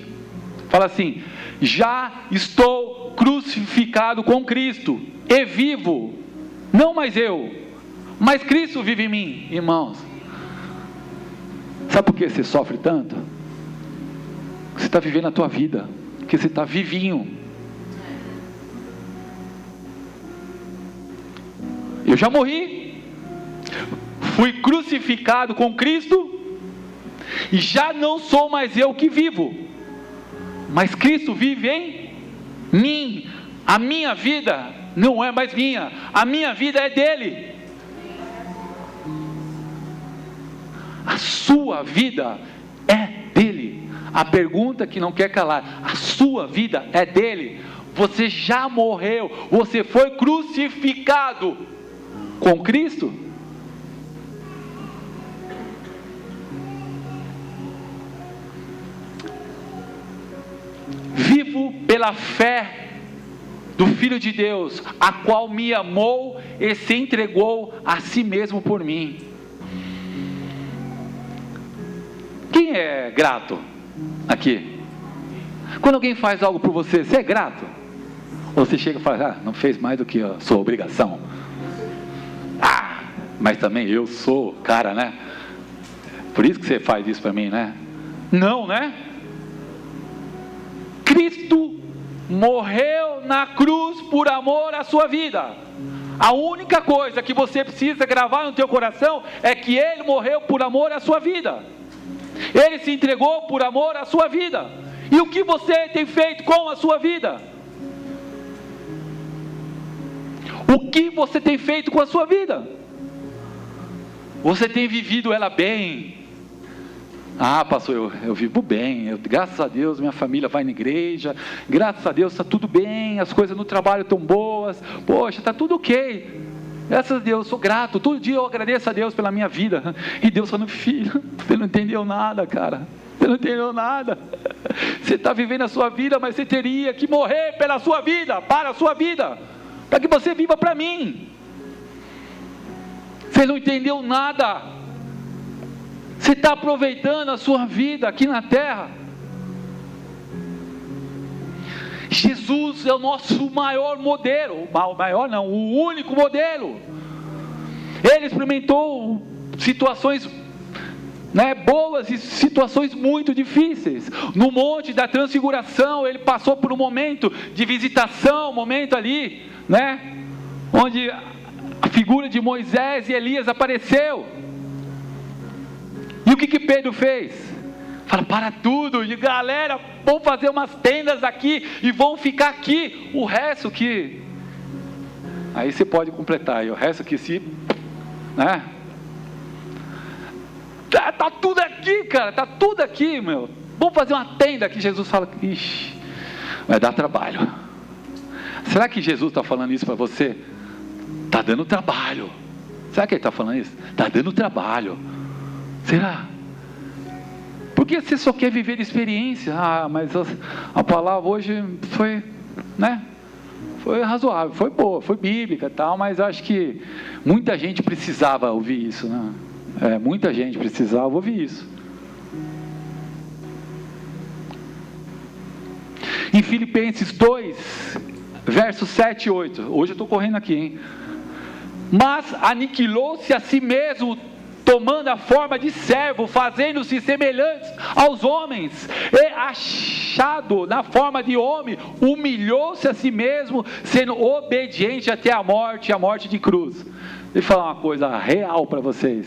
fala assim: já estou crucificado com Cristo, e vivo, não mais eu, mas Cristo vive em mim. Irmãos, sabe por que você sofre tanto? Você está vivendo a tua vida, porque você está vivinho. Eu já morri, fui crucificado com Cristo, e já não sou mais eu que vivo, mas Cristo vive em mim. A minha vida não é mais minha, a minha vida é dele. A sua vida é dele. A pergunta que não quer calar: a sua vida é dele. Você já morreu, você foi crucificado com Cristo. Vivo pela fé do Filho de Deus, a qual me amou e se entregou a si mesmo por mim. Quem é grato aqui? Quando alguém faz algo por você, você é grato? Ou você chega e fala: não fez mais do que a sua obrigação? Mas também eu sou cara, né? Por isso que você faz isso para mim, né? Não, né? Cristo morreu na cruz por amor à sua vida. A única coisa que você precisa gravar no teu coração é que Ele morreu por amor à sua vida. Ele se entregou por amor à sua vida. E o que você tem feito com a sua vida? O que você tem feito com a sua vida? Você tem vivido ela bem? Pastor, eu vivo bem, graças a Deus minha família vai na igreja, graças a Deus está tudo bem, as coisas no trabalho estão boas, poxa, está tudo ok, graças a Deus, sou grato, todo dia eu agradeço a Deus pela minha vida. E Deus falando: filho, você não entendeu nada, cara, você não entendeu nada. Você está vivendo a sua vida, mas você teria que morrer pela sua vida, para a sua vida, para que você viva para mim. Você não entendeu nada. Você está aproveitando a sua vida aqui na terra. Jesus é o nosso maior modelo. Maior não, o único modelo. Ele experimentou situações, boas e situações muito difíceis. No Monte da Transfiguração, ele passou por um momento de visitação, um momento ali, onde a figura de Moisés e Elias apareceu. E o que Pedro fez? Fala: para tudo, e galera, vamos fazer umas tendas aqui e vão ficar aqui. O resto que Aí você pode completar aí, o resto aqui se, né? Tá tudo aqui, cara, tá tudo aqui, meu. Vamos fazer uma tenda aqui. Jesus fala, ixi, vai dar trabalho. Será que Jesus está falando isso para você? Tá dando trabalho. Será que ele está falando isso? Tá dando trabalho. Será? Porque você só quer viver experiência. Mas a palavra hoje foi, né? Foi razoável, foi boa, foi bíblica e tal, mas acho que muita gente precisava ouvir isso, né? Muita gente precisava ouvir isso. Em Filipenses 2, versos 7 e 8, hoje eu estou correndo aqui, hein? Mas aniquilou-se a si mesmo, tomando a forma de servo, fazendo-se semelhantes aos homens, e achado na forma de homem, humilhou-se a si mesmo, sendo obediente até a morte de cruz. Deixa eu falar uma coisa real para vocês.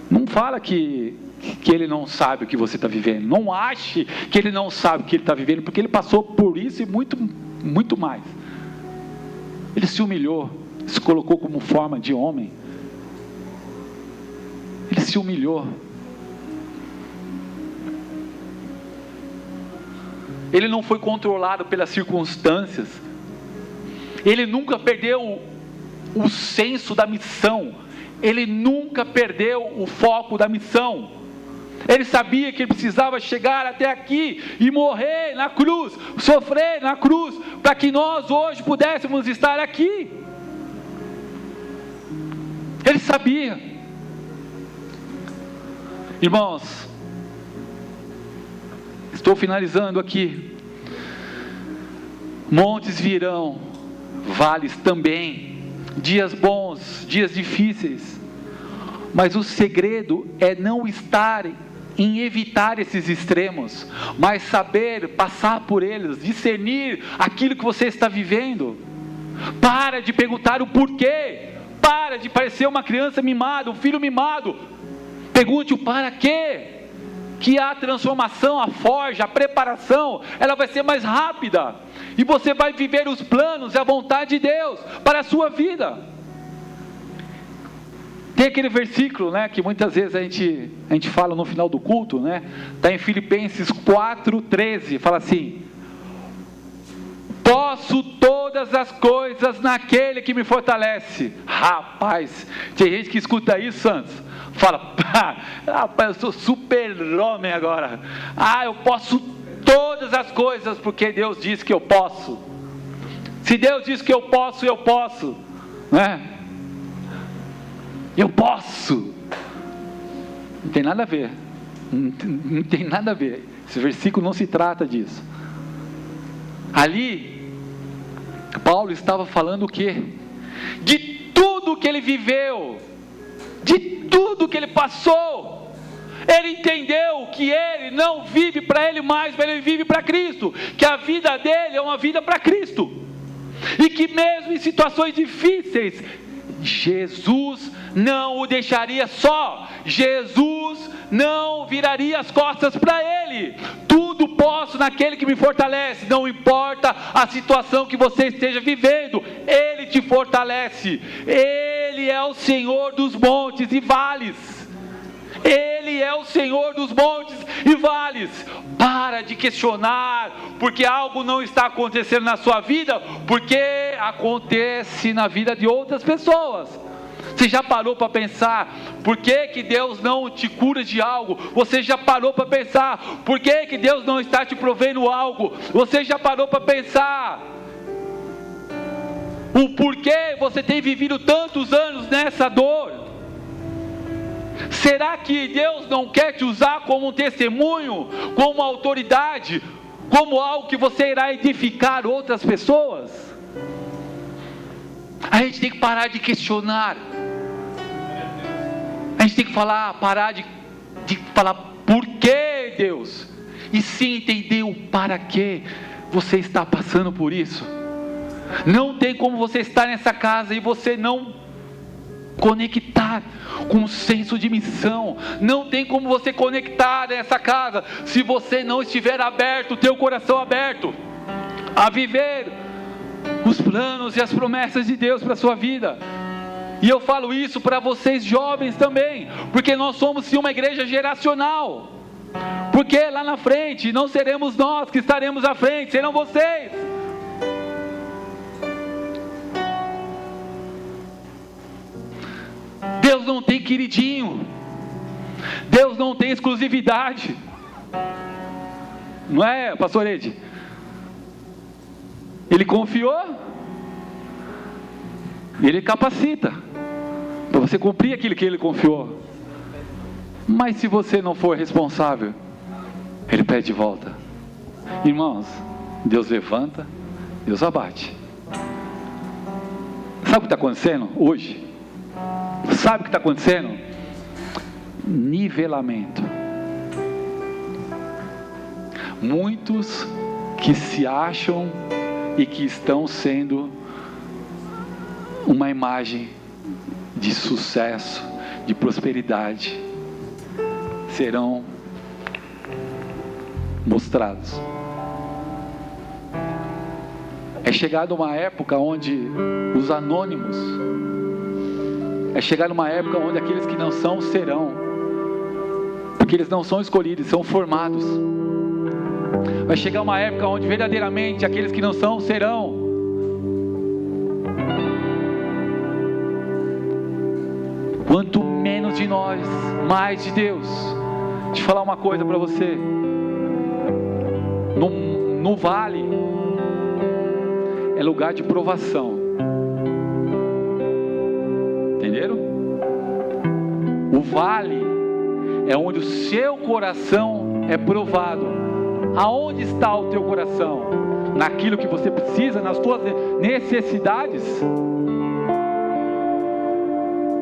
Não fala que ele não sabe o que você está vivendo. Não ache que ele não sabe o que ele está vivendo, porque ele passou por isso e muito, muito mais. Ele se humilhou, se colocou como forma de homem. Ele se humilhou. Ele não foi controlado pelas circunstâncias. Ele nunca perdeu o senso da missão. Ele nunca perdeu o foco da missão. Ele sabia que ele precisava chegar até aqui e morrer na cruz, sofrer na cruz, para que nós hoje pudéssemos estar aqui. Ele sabia. Irmãos, estou finalizando aqui. Montes virão, vales também, dias bons, dias difíceis, mas o segredo é não estar em evitar esses extremos, mas saber passar por eles, discernir aquilo que você está vivendo. Para de perguntar o porquê, para de parecer uma criança mimada, um filho mimado. Pergunte o para quê, que a transformação, a forja, a preparação, ela vai ser mais rápida, e você vai viver os planos e a vontade de Deus para a sua vida. Tem aquele versículo, né, que muitas vezes a gente fala no final do culto, né? Está em Filipenses 4:13, fala assim: posso todas as coisas naquele que me fortalece. Rapaz, tem gente que escuta isso, Santos, fala, rapaz, eu sou super-homem agora. Eu posso todas as coisas porque Deus diz que eu posso. Se Deus diz que eu posso, né? Eu posso. Não tem nada a ver. Não tem nada a ver. Esse versículo não se trata disso. Ali, Paulo estava falando o quê? De tudo que ele viveu, de tudo que ele passou. Ele entendeu que ele não vive para ele mais, mas ele vive para Cristo, que a vida dele é uma vida para Cristo, e que mesmo em situações difíceis, Jesus não o deixaria só, Jesus não viraria as costas para ele. Tudo posso naquele que me fortalece. Não importa a situação que você esteja vivendo, Ele te fortalece. Ele é o Senhor dos montes e vales. Ele é o Senhor dos montes e vales. Para de questionar porque algo não está acontecendo na sua vida, porque acontece na vida de outras pessoas. Você já parou para pensar por que Deus não te cura de algo? Você já parou para pensar por que Deus não está te provendo algo? Você já parou para pensar o porquê você tem vivido tantos anos nessa dor? Será que Deus não quer te usar como um testemunho, como autoridade, como algo que você irá edificar outras pessoas? A gente tem que parar de questionar. A gente tem que parar de falar por que Deus, e sim entender o para que você está passando por isso. Não tem como você estar nessa casa e você não conectar com um senso de missão. Não tem como você conectar nessa casa se você não estiver aberto, teu coração aberto a viver os planos e as promessas de Deus para a sua vida. E eu falo isso para vocês jovens também, porque nós somos sim uma igreja geracional. Porque lá na frente não seremos nós que estaremos à frente, serão vocês. Deus não tem queridinho. Deus não tem exclusividade. Não é, pastor Ed? Ele confiou, Ele capacita para você cumprir aquilo que Ele confiou. Mas se você não for responsável, Ele pede de volta. Irmãos, Deus levanta, Deus abate. Sabe o que está acontecendo hoje? Sabe o que está acontecendo? Nivelamento. Muitos que se acham e que estão sendo uma imagem de sucesso, de prosperidade, serão mostrados. É chegada uma época onde os anônimos, é chegada uma época onde aqueles que não são serão, porque eles não são escolhidos, são formados. Vai chegar uma época onde verdadeiramente aqueles que não são serão. Quanto menos de nós, mais de Deus. Deixa eu falar uma coisa para você. No vale é lugar de provação. Entenderam? O vale é onde o seu coração é provado. Aonde está o teu coração? Naquilo que você precisa, nas tuas necessidades?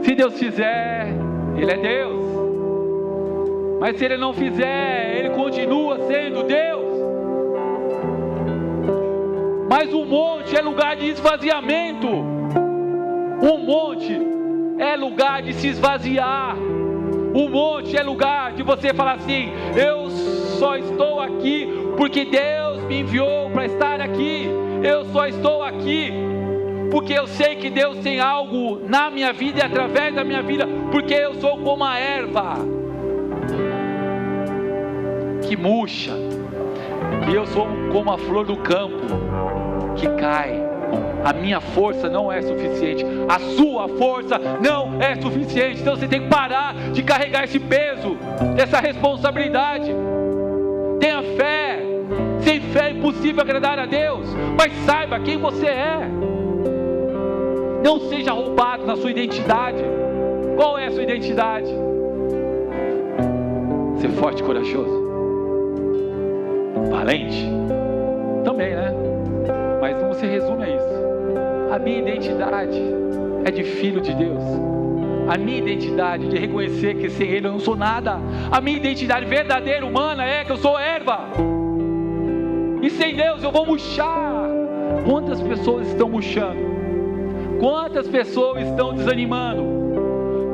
Se Deus fizer, Ele é Deus. Mas se Ele não fizer, Ele continua sendo Deus. Mas o monte é lugar de esvaziamento. O monte é lugar de se esvaziar. O monte é lugar de você falar assim: eu só estou aqui porque Deus me enviou para estar aqui. Eu só estou aqui porque eu sei que Deus tem algo na minha vida e através da minha vida, porque eu sou como a erva que murcha, e eu sou como a flor do campo que cai. A minha força não é suficiente, a sua força não é suficiente. Então você tem que parar de carregar esse peso, essa responsabilidade. Tenha fé. Sem fé é impossível agradar a Deus. Mas saiba quem você é. Não seja roubado na sua identidade. Qual é a sua identidade? Ser forte e corajoso, valente também, né? Mas não se resume a isso. A minha identidade é de filho de Deus. A minha identidade de reconhecer que sem Ele eu não sou nada. A minha identidade verdadeira, humana, é que eu sou erva. E sem Deus eu vou murchar. Quantas pessoas estão murchando? Quantas pessoas estão desanimando?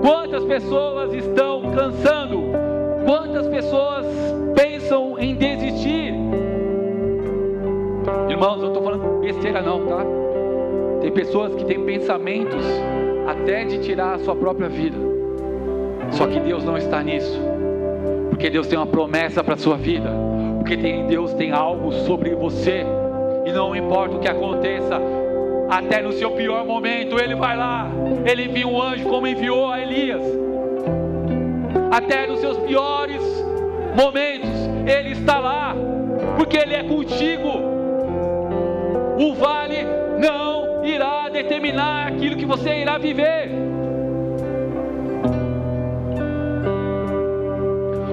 Quantas pessoas estão cansando? Quantas pessoas pensam em desistir? Irmãos, eu estou falando besteira não, tá? Tem pessoas que têm pensamentos até de tirar a sua própria vida. Só que Deus não está nisso. Porque Deus tem uma promessa para a sua vida. Porque Deus tem algo sobre você. E não importa o que aconteça, até no seu pior momento Ele vai lá. Ele envia um anjo como enviou a Elias. Até nos seus piores momentos Ele está lá, porque Ele é contigo. O vale não irá determinar aquilo que você irá viver.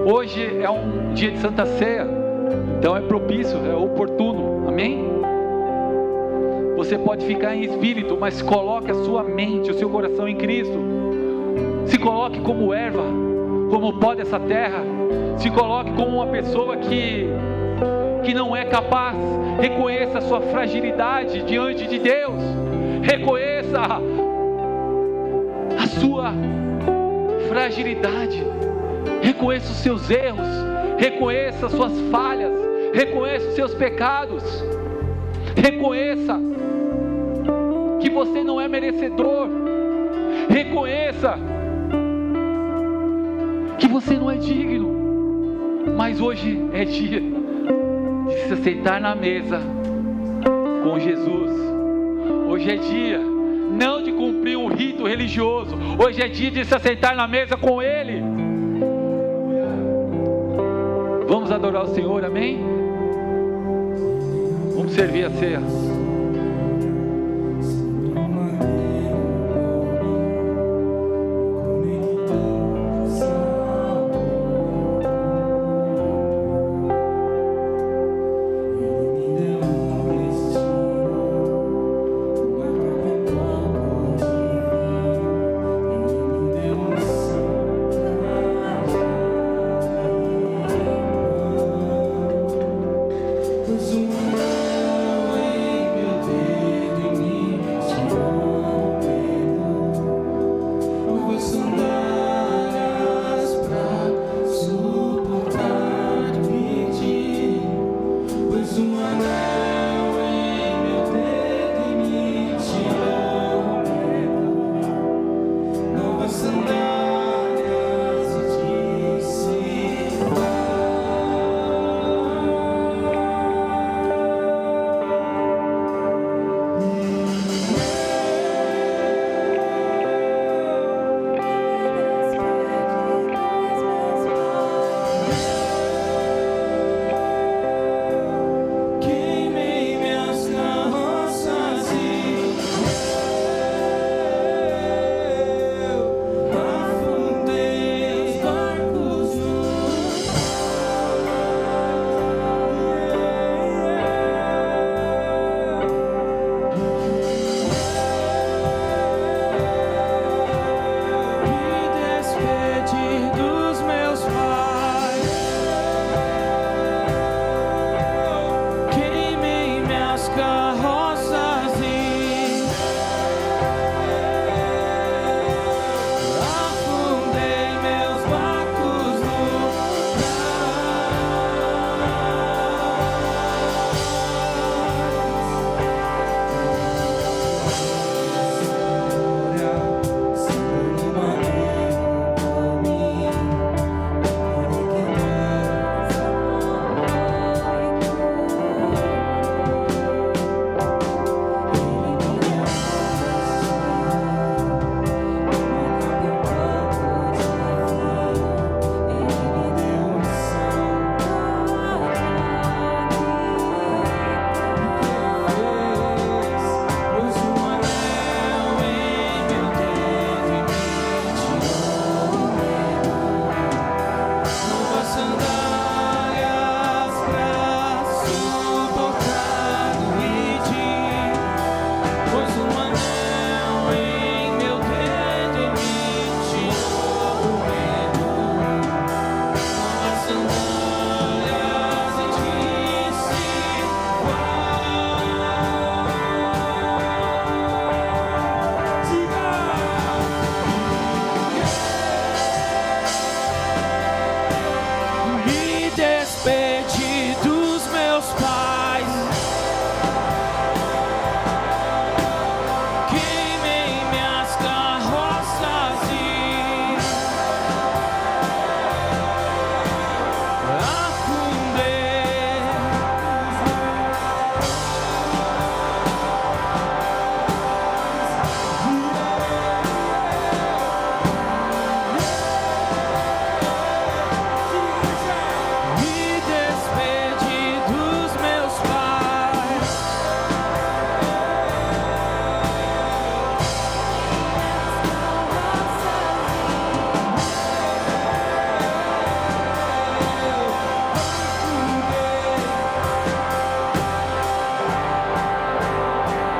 Hoje é um dia de Santa Ceia, então é propício, é oportuno, amém? Você pode ficar em espírito, mas coloque a sua mente, o seu coração em Cristo. Se coloque como erva, como pó dessa terra. Se coloque como uma pessoa que não é capaz. Reconheça a sua fragilidade diante de Deus. Reconheça a sua fragilidade. Reconheça os seus erros. Reconheça as suas falhas. Reconheça os seus pecados. Reconheça. você não é merecedor. Reconheça que você não é digno. Mas hoje é dia de se sentar na mesa com Jesus. Hoje é dia não de cumprir um rito religioso. Hoje é dia de se sentar na mesa com Ele. Vamos adorar o Senhor, amém? Vamos servir a ceia.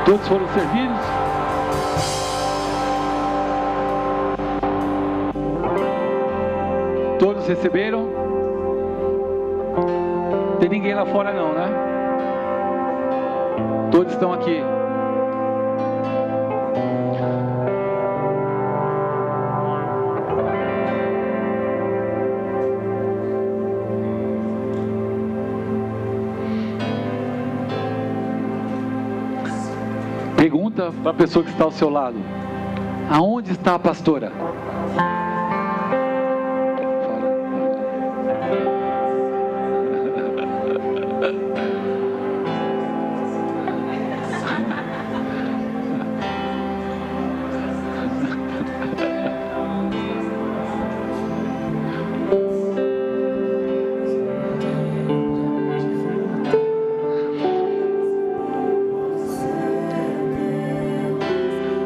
Todos foram servidos? Todos receberam? Tem ninguém lá fora não, né? Todos estão aqui. Pergunta Pergunta para a pessoa que está ao seu lado: aonde está a pastora?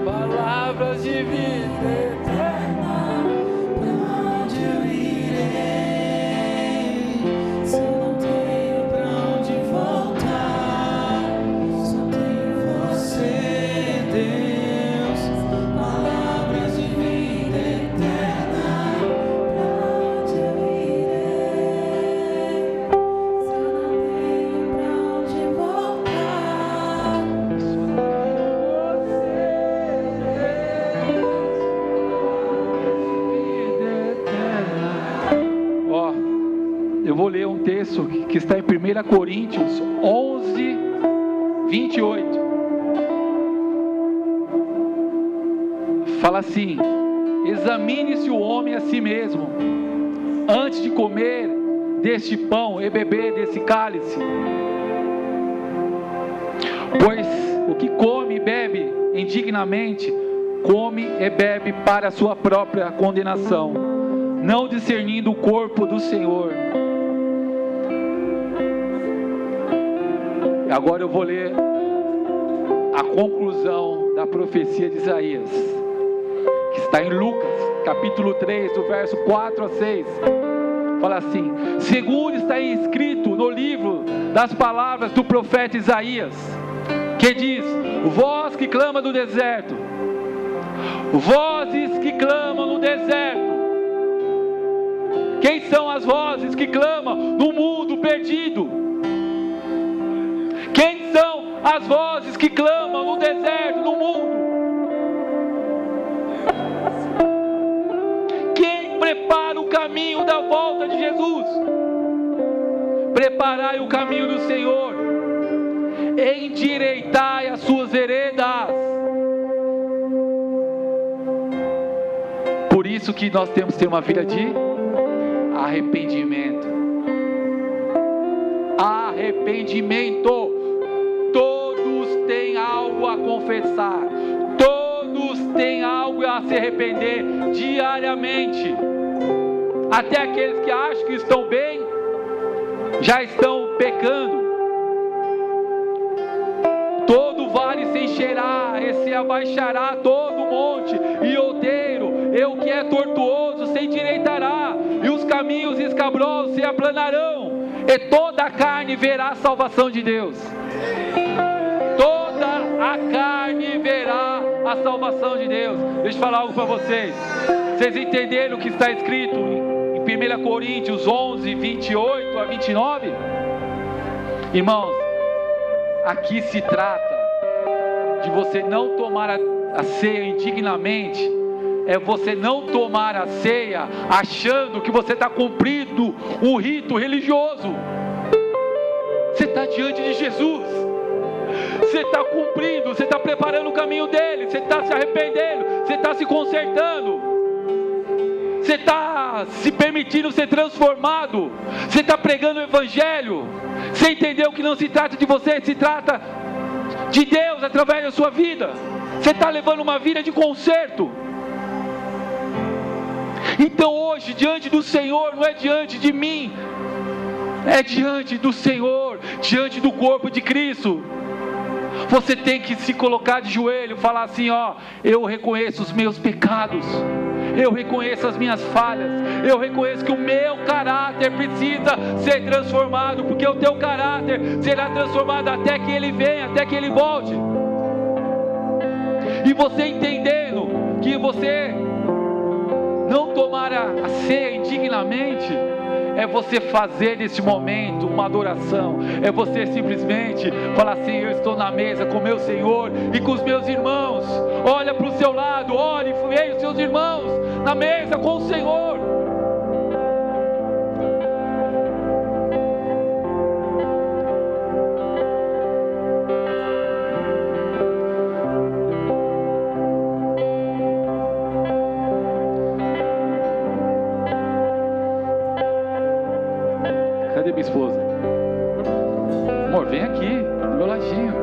Palavras de vida eterna, pra onde eu irei? Se não tenho pra onde voltar, só tenho você, Deus. Palavras de vida eterna, pra onde eu irei? Se não tenho pra onde voltar, Ó, eu vou ler um texto que está em 1 Coríntios 11, 28. Fala assim: examine-se o homem a si mesmo, antes de comer deste pão e beber desse cálice. Pois o que come e bebe indignamente, come e bebe para a sua própria condenação, não discernindo o corpo do Senhor. Agora eu vou ler a conclusão da profecia de Isaías, que está em Lucas, capítulo 3, do verso 4 a 6. Fala assim: segundo está escrito no livro das palavras do profeta Isaías, que diz: voz que clama do deserto, vozes que clamam no deserto. Quem são as vozes que clamam no mundo perdido? Quem são as vozes que clamam no deserto, no mundo? Quem prepara o caminho da volta de Jesus? Preparai o caminho do Senhor, endireitai as suas veredas. Por isso que nós temos que ter uma vida de arrependimento. Arrependimento. Todos têm algo a confessar, todos têm algo a se arrepender diariamente. Até aqueles que acham que estão bem, já estão pecando. Todo vale se encherá, e se abaixará todo monte e outeiro, e o que é tortuoso se endireitará, e os caminhos escabrosos se aplanarão, e toda a carne verá a salvação de Deus. Toda a carne verá a salvação de Deus. Deixa eu falar algo para vocês. Vocês entenderam o que está escrito em 1 Coríntios 11, 28 a 29? Irmãos, aqui se trata de você não tomar a ceia indignamente. É você não tomar a ceia achando que você está cumprindo um rito religioso. Você está diante de Jesus, você está cumprindo, você está preparando o caminho dele, você está se arrependendo, você está se consertando, você está se permitindo ser transformado, você está pregando o evangelho. Você entendeu que não se trata de você, se trata de Deus através da sua vida. Você está levando uma vida de conserto. Então hoje, diante do Senhor, não é diante de mim, é diante do Senhor, diante do corpo de Cristo. Você tem que se colocar de joelho, falar assim: ó, eu reconheço os meus pecados, eu reconheço as minhas falhas, eu reconheço que o meu caráter precisa ser transformado, porque o teu caráter será transformado até que ele venha, até que ele volte. E você entendendo que você não tomar a ceia indignamente, é você fazer nesse momento uma adoração, é você simplesmente falar assim: eu estou na mesa com meu Senhor e com os meus irmãos. Olha para o seu lado, olhe e veja os seus irmãos na mesa com o Senhor. Cadê minha esposa? Amor, vem aqui, do meu ladinho.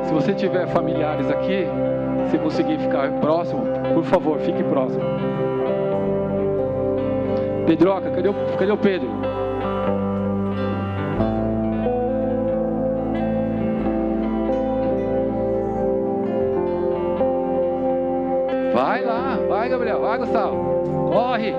Se você tiver familiares aqui, se conseguir ficar próximo, por favor, fique próximo. Pedroca, cadê o Pedro? Vai lá, vai, Gabriel, vai, Gustavo, corre.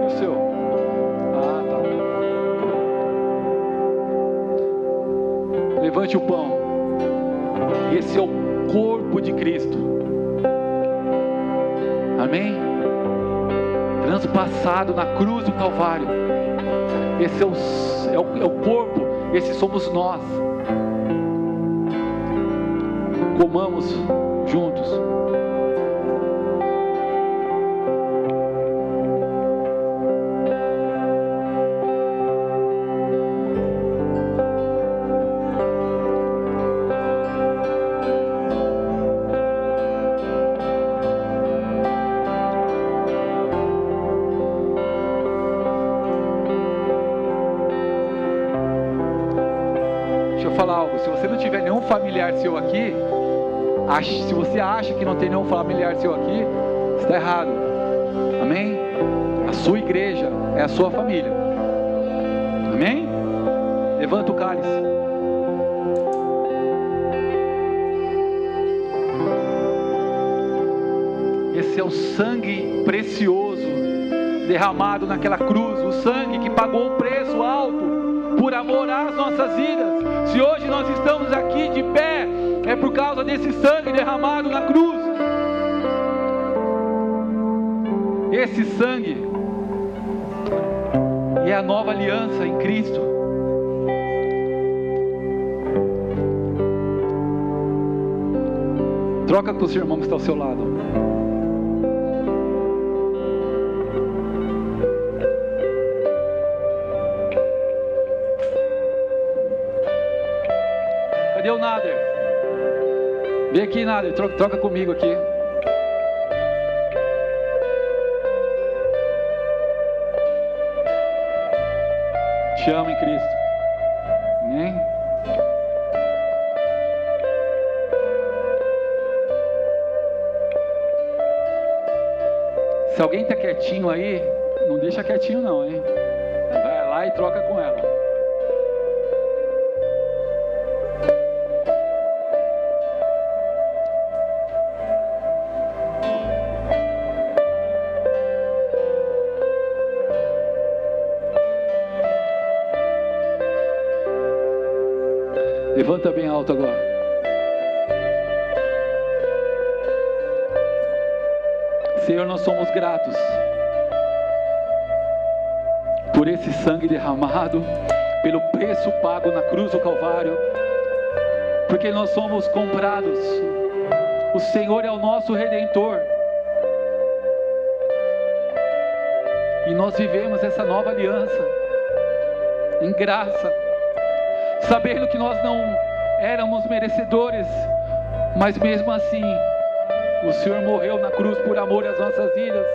E o seu? Ah, tá. Levante o pão. Esse é o corpo de Cristo. Amém? Transpassado na cruz do Calvário. Esse é o corpo, esse somos nós. Comamos juntos. Se você não tiver nenhum familiar seu aqui, se você acha que não tem nenhum familiar seu aqui, está errado. Amém? A sua igreja é a sua família. Amém? Levanta o cálice. Esse é o sangue precioso derramado naquela cruz, o sangue que pagou um preço alto por amor às nossas vidas. Se hoje nós estamos aqui de pé, é por causa desse sangue derramado na cruz. Esse sangue é a nova aliança em Cristo. Troca com o seu irmão que está ao seu lado. Cadê o Nader? Vem aqui, Nader, troca comigo aqui. Te amo em Cristo. Amém? Se alguém está quietinho aí, não deixa quietinho não, hein? Vai lá e troca com ela. Levanta bem alto agora. Senhor, nós somos gratos por esse sangue derramado, pelo preço pago na cruz do Calvário, porque nós somos comprados. O Senhor é o nosso Redentor. E nós vivemos essa nova aliança em graça, sabendo que nós não éramos merecedores, mas mesmo assim, o Senhor morreu na cruz por amor às nossas vidas.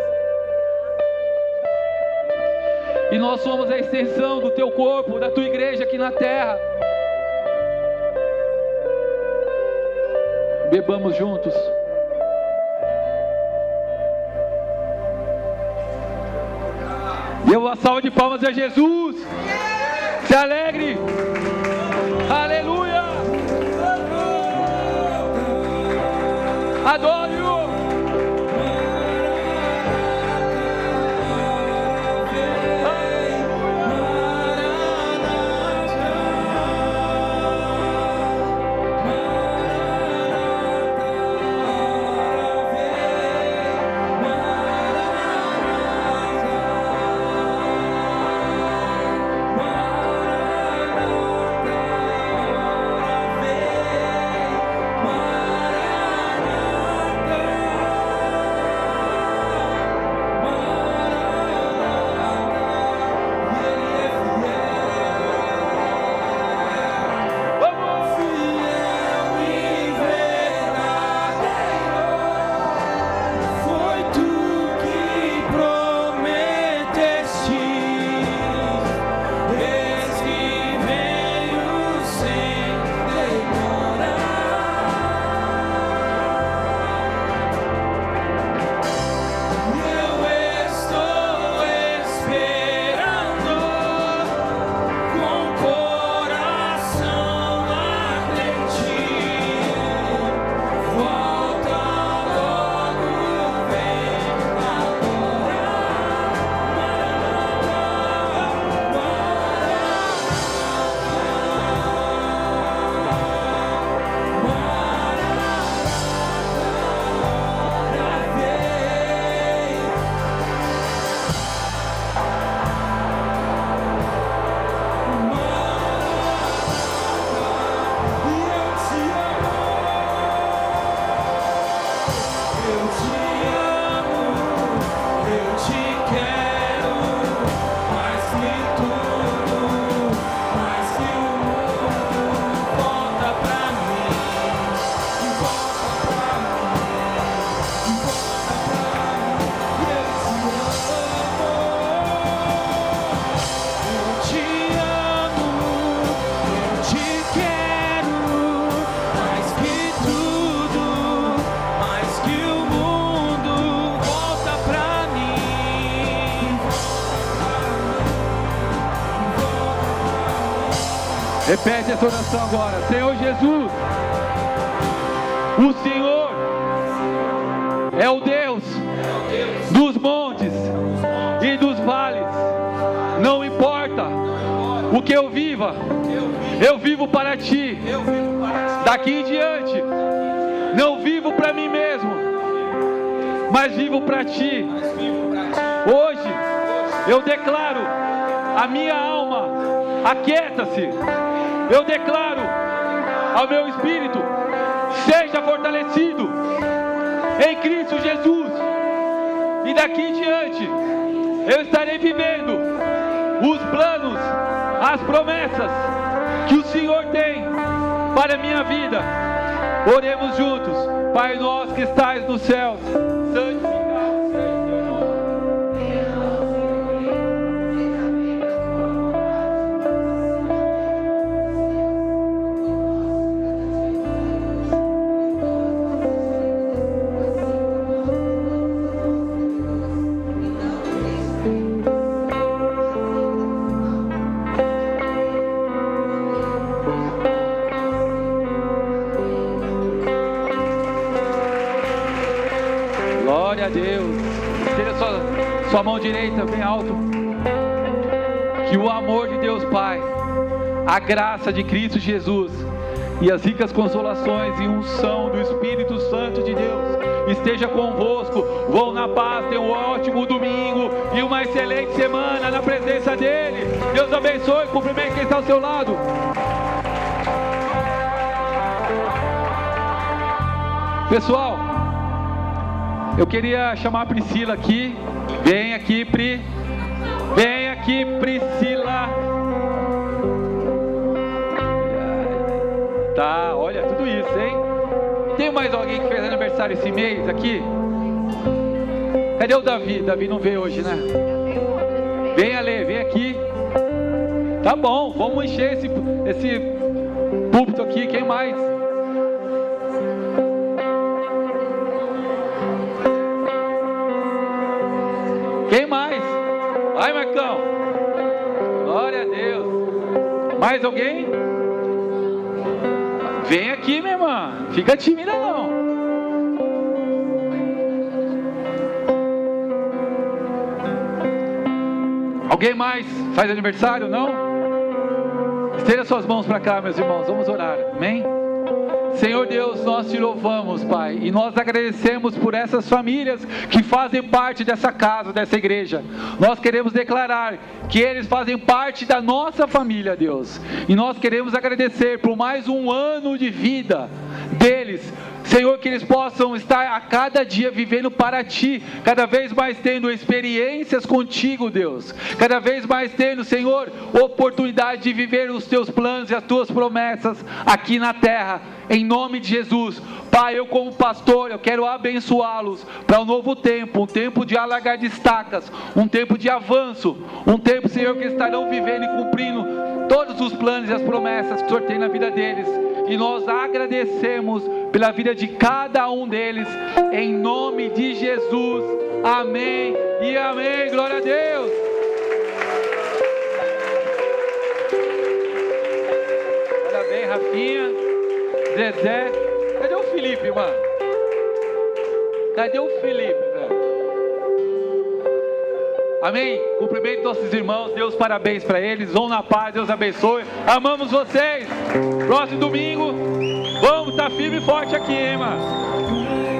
E nós somos a extensão do Teu corpo, da Tua igreja aqui na terra. Bebamos juntos. Dê uma salva de palmas a Jesus. Se alegre. Aleluia. Adore-o. Repete essa oração agora. Senhor Jesus, o Senhor é o Deus dos montes e dos vales. Não importa o que eu viva, eu vivo para Ti. Daqui em diante, não vivo para mim mesmo, mas vivo para Ti. Hoje, eu declaro, a minha alma aquieta-se. Eu declaro ao meu espírito, seja fortalecido em Cristo Jesus. E daqui em diante, eu estarei vivendo os planos, as promessas que o Senhor tem para a minha vida. Oremos juntos. Pai nosso que estais nos céus, santificado seja o teu nome. Glória a Deus. Tira sua mão direita bem alto. Que o amor de Deus Pai, a graça de Cristo Jesus e as ricas consolações e unção do Espírito Santo de Deus esteja convosco. Vão na paz, tenham um ótimo domingo e uma excelente semana na presença dEle. Deus abençoe, cumprimente quem está ao seu lado. Pessoal, eu queria chamar a Priscila aqui. Vem aqui, Pri. Vem aqui, Priscila. Tá, olha, tudo isso, hein? Tem mais alguém que fez aniversário esse mês aqui? Cadê o Davi? Davi não veio hoje, né? Vem, Ale, vem aqui. Tá bom, vamos encher esse púlpito aqui. Quem mais? Quem mais? Vai, Marcão. Glória a Deus. Mais alguém? Vem aqui, minha irmã. Fica tímida não. Alguém mais faz aniversário? Não? Estenda suas mãos para cá, meus irmãos. Vamos orar. Amém? Senhor Deus, nós te louvamos, Pai, e nós agradecemos por essas famílias que fazem parte dessa casa, dessa igreja. Nós queremos declarar que eles fazem parte da nossa família, Deus, e nós queremos agradecer por mais um ano de vida deles. Senhor, que eles possam estar a cada dia vivendo para Ti, cada vez mais tendo experiências contigo, Deus, cada vez mais tendo, Senhor, oportunidade de viver os Teus planos e as Tuas promessas aqui na terra, em nome de Jesus. Pai, eu como pastor, eu quero abençoá-los para um novo tempo, um tempo de alargar de estacas, um tempo de avanço, um tempo, Senhor, que estarão vivendo e cumprindo todos os planos e as promessas que o Senhor tem na vida deles. E nós agradecemos pela vida de cada um deles, em nome de Jesus. Amém e amém. Glória a Deus. Parabéns, Rafinha, Zezé. Cadê o Felipe, mano? Cadê o Felipe, velho? Amém? Cumprimento nossos irmãos. Deus, parabéns para eles. Vão na paz. Deus abençoe. Amamos vocês. Próximo domingo, vamos estar firme e forte aqui, hein, mano?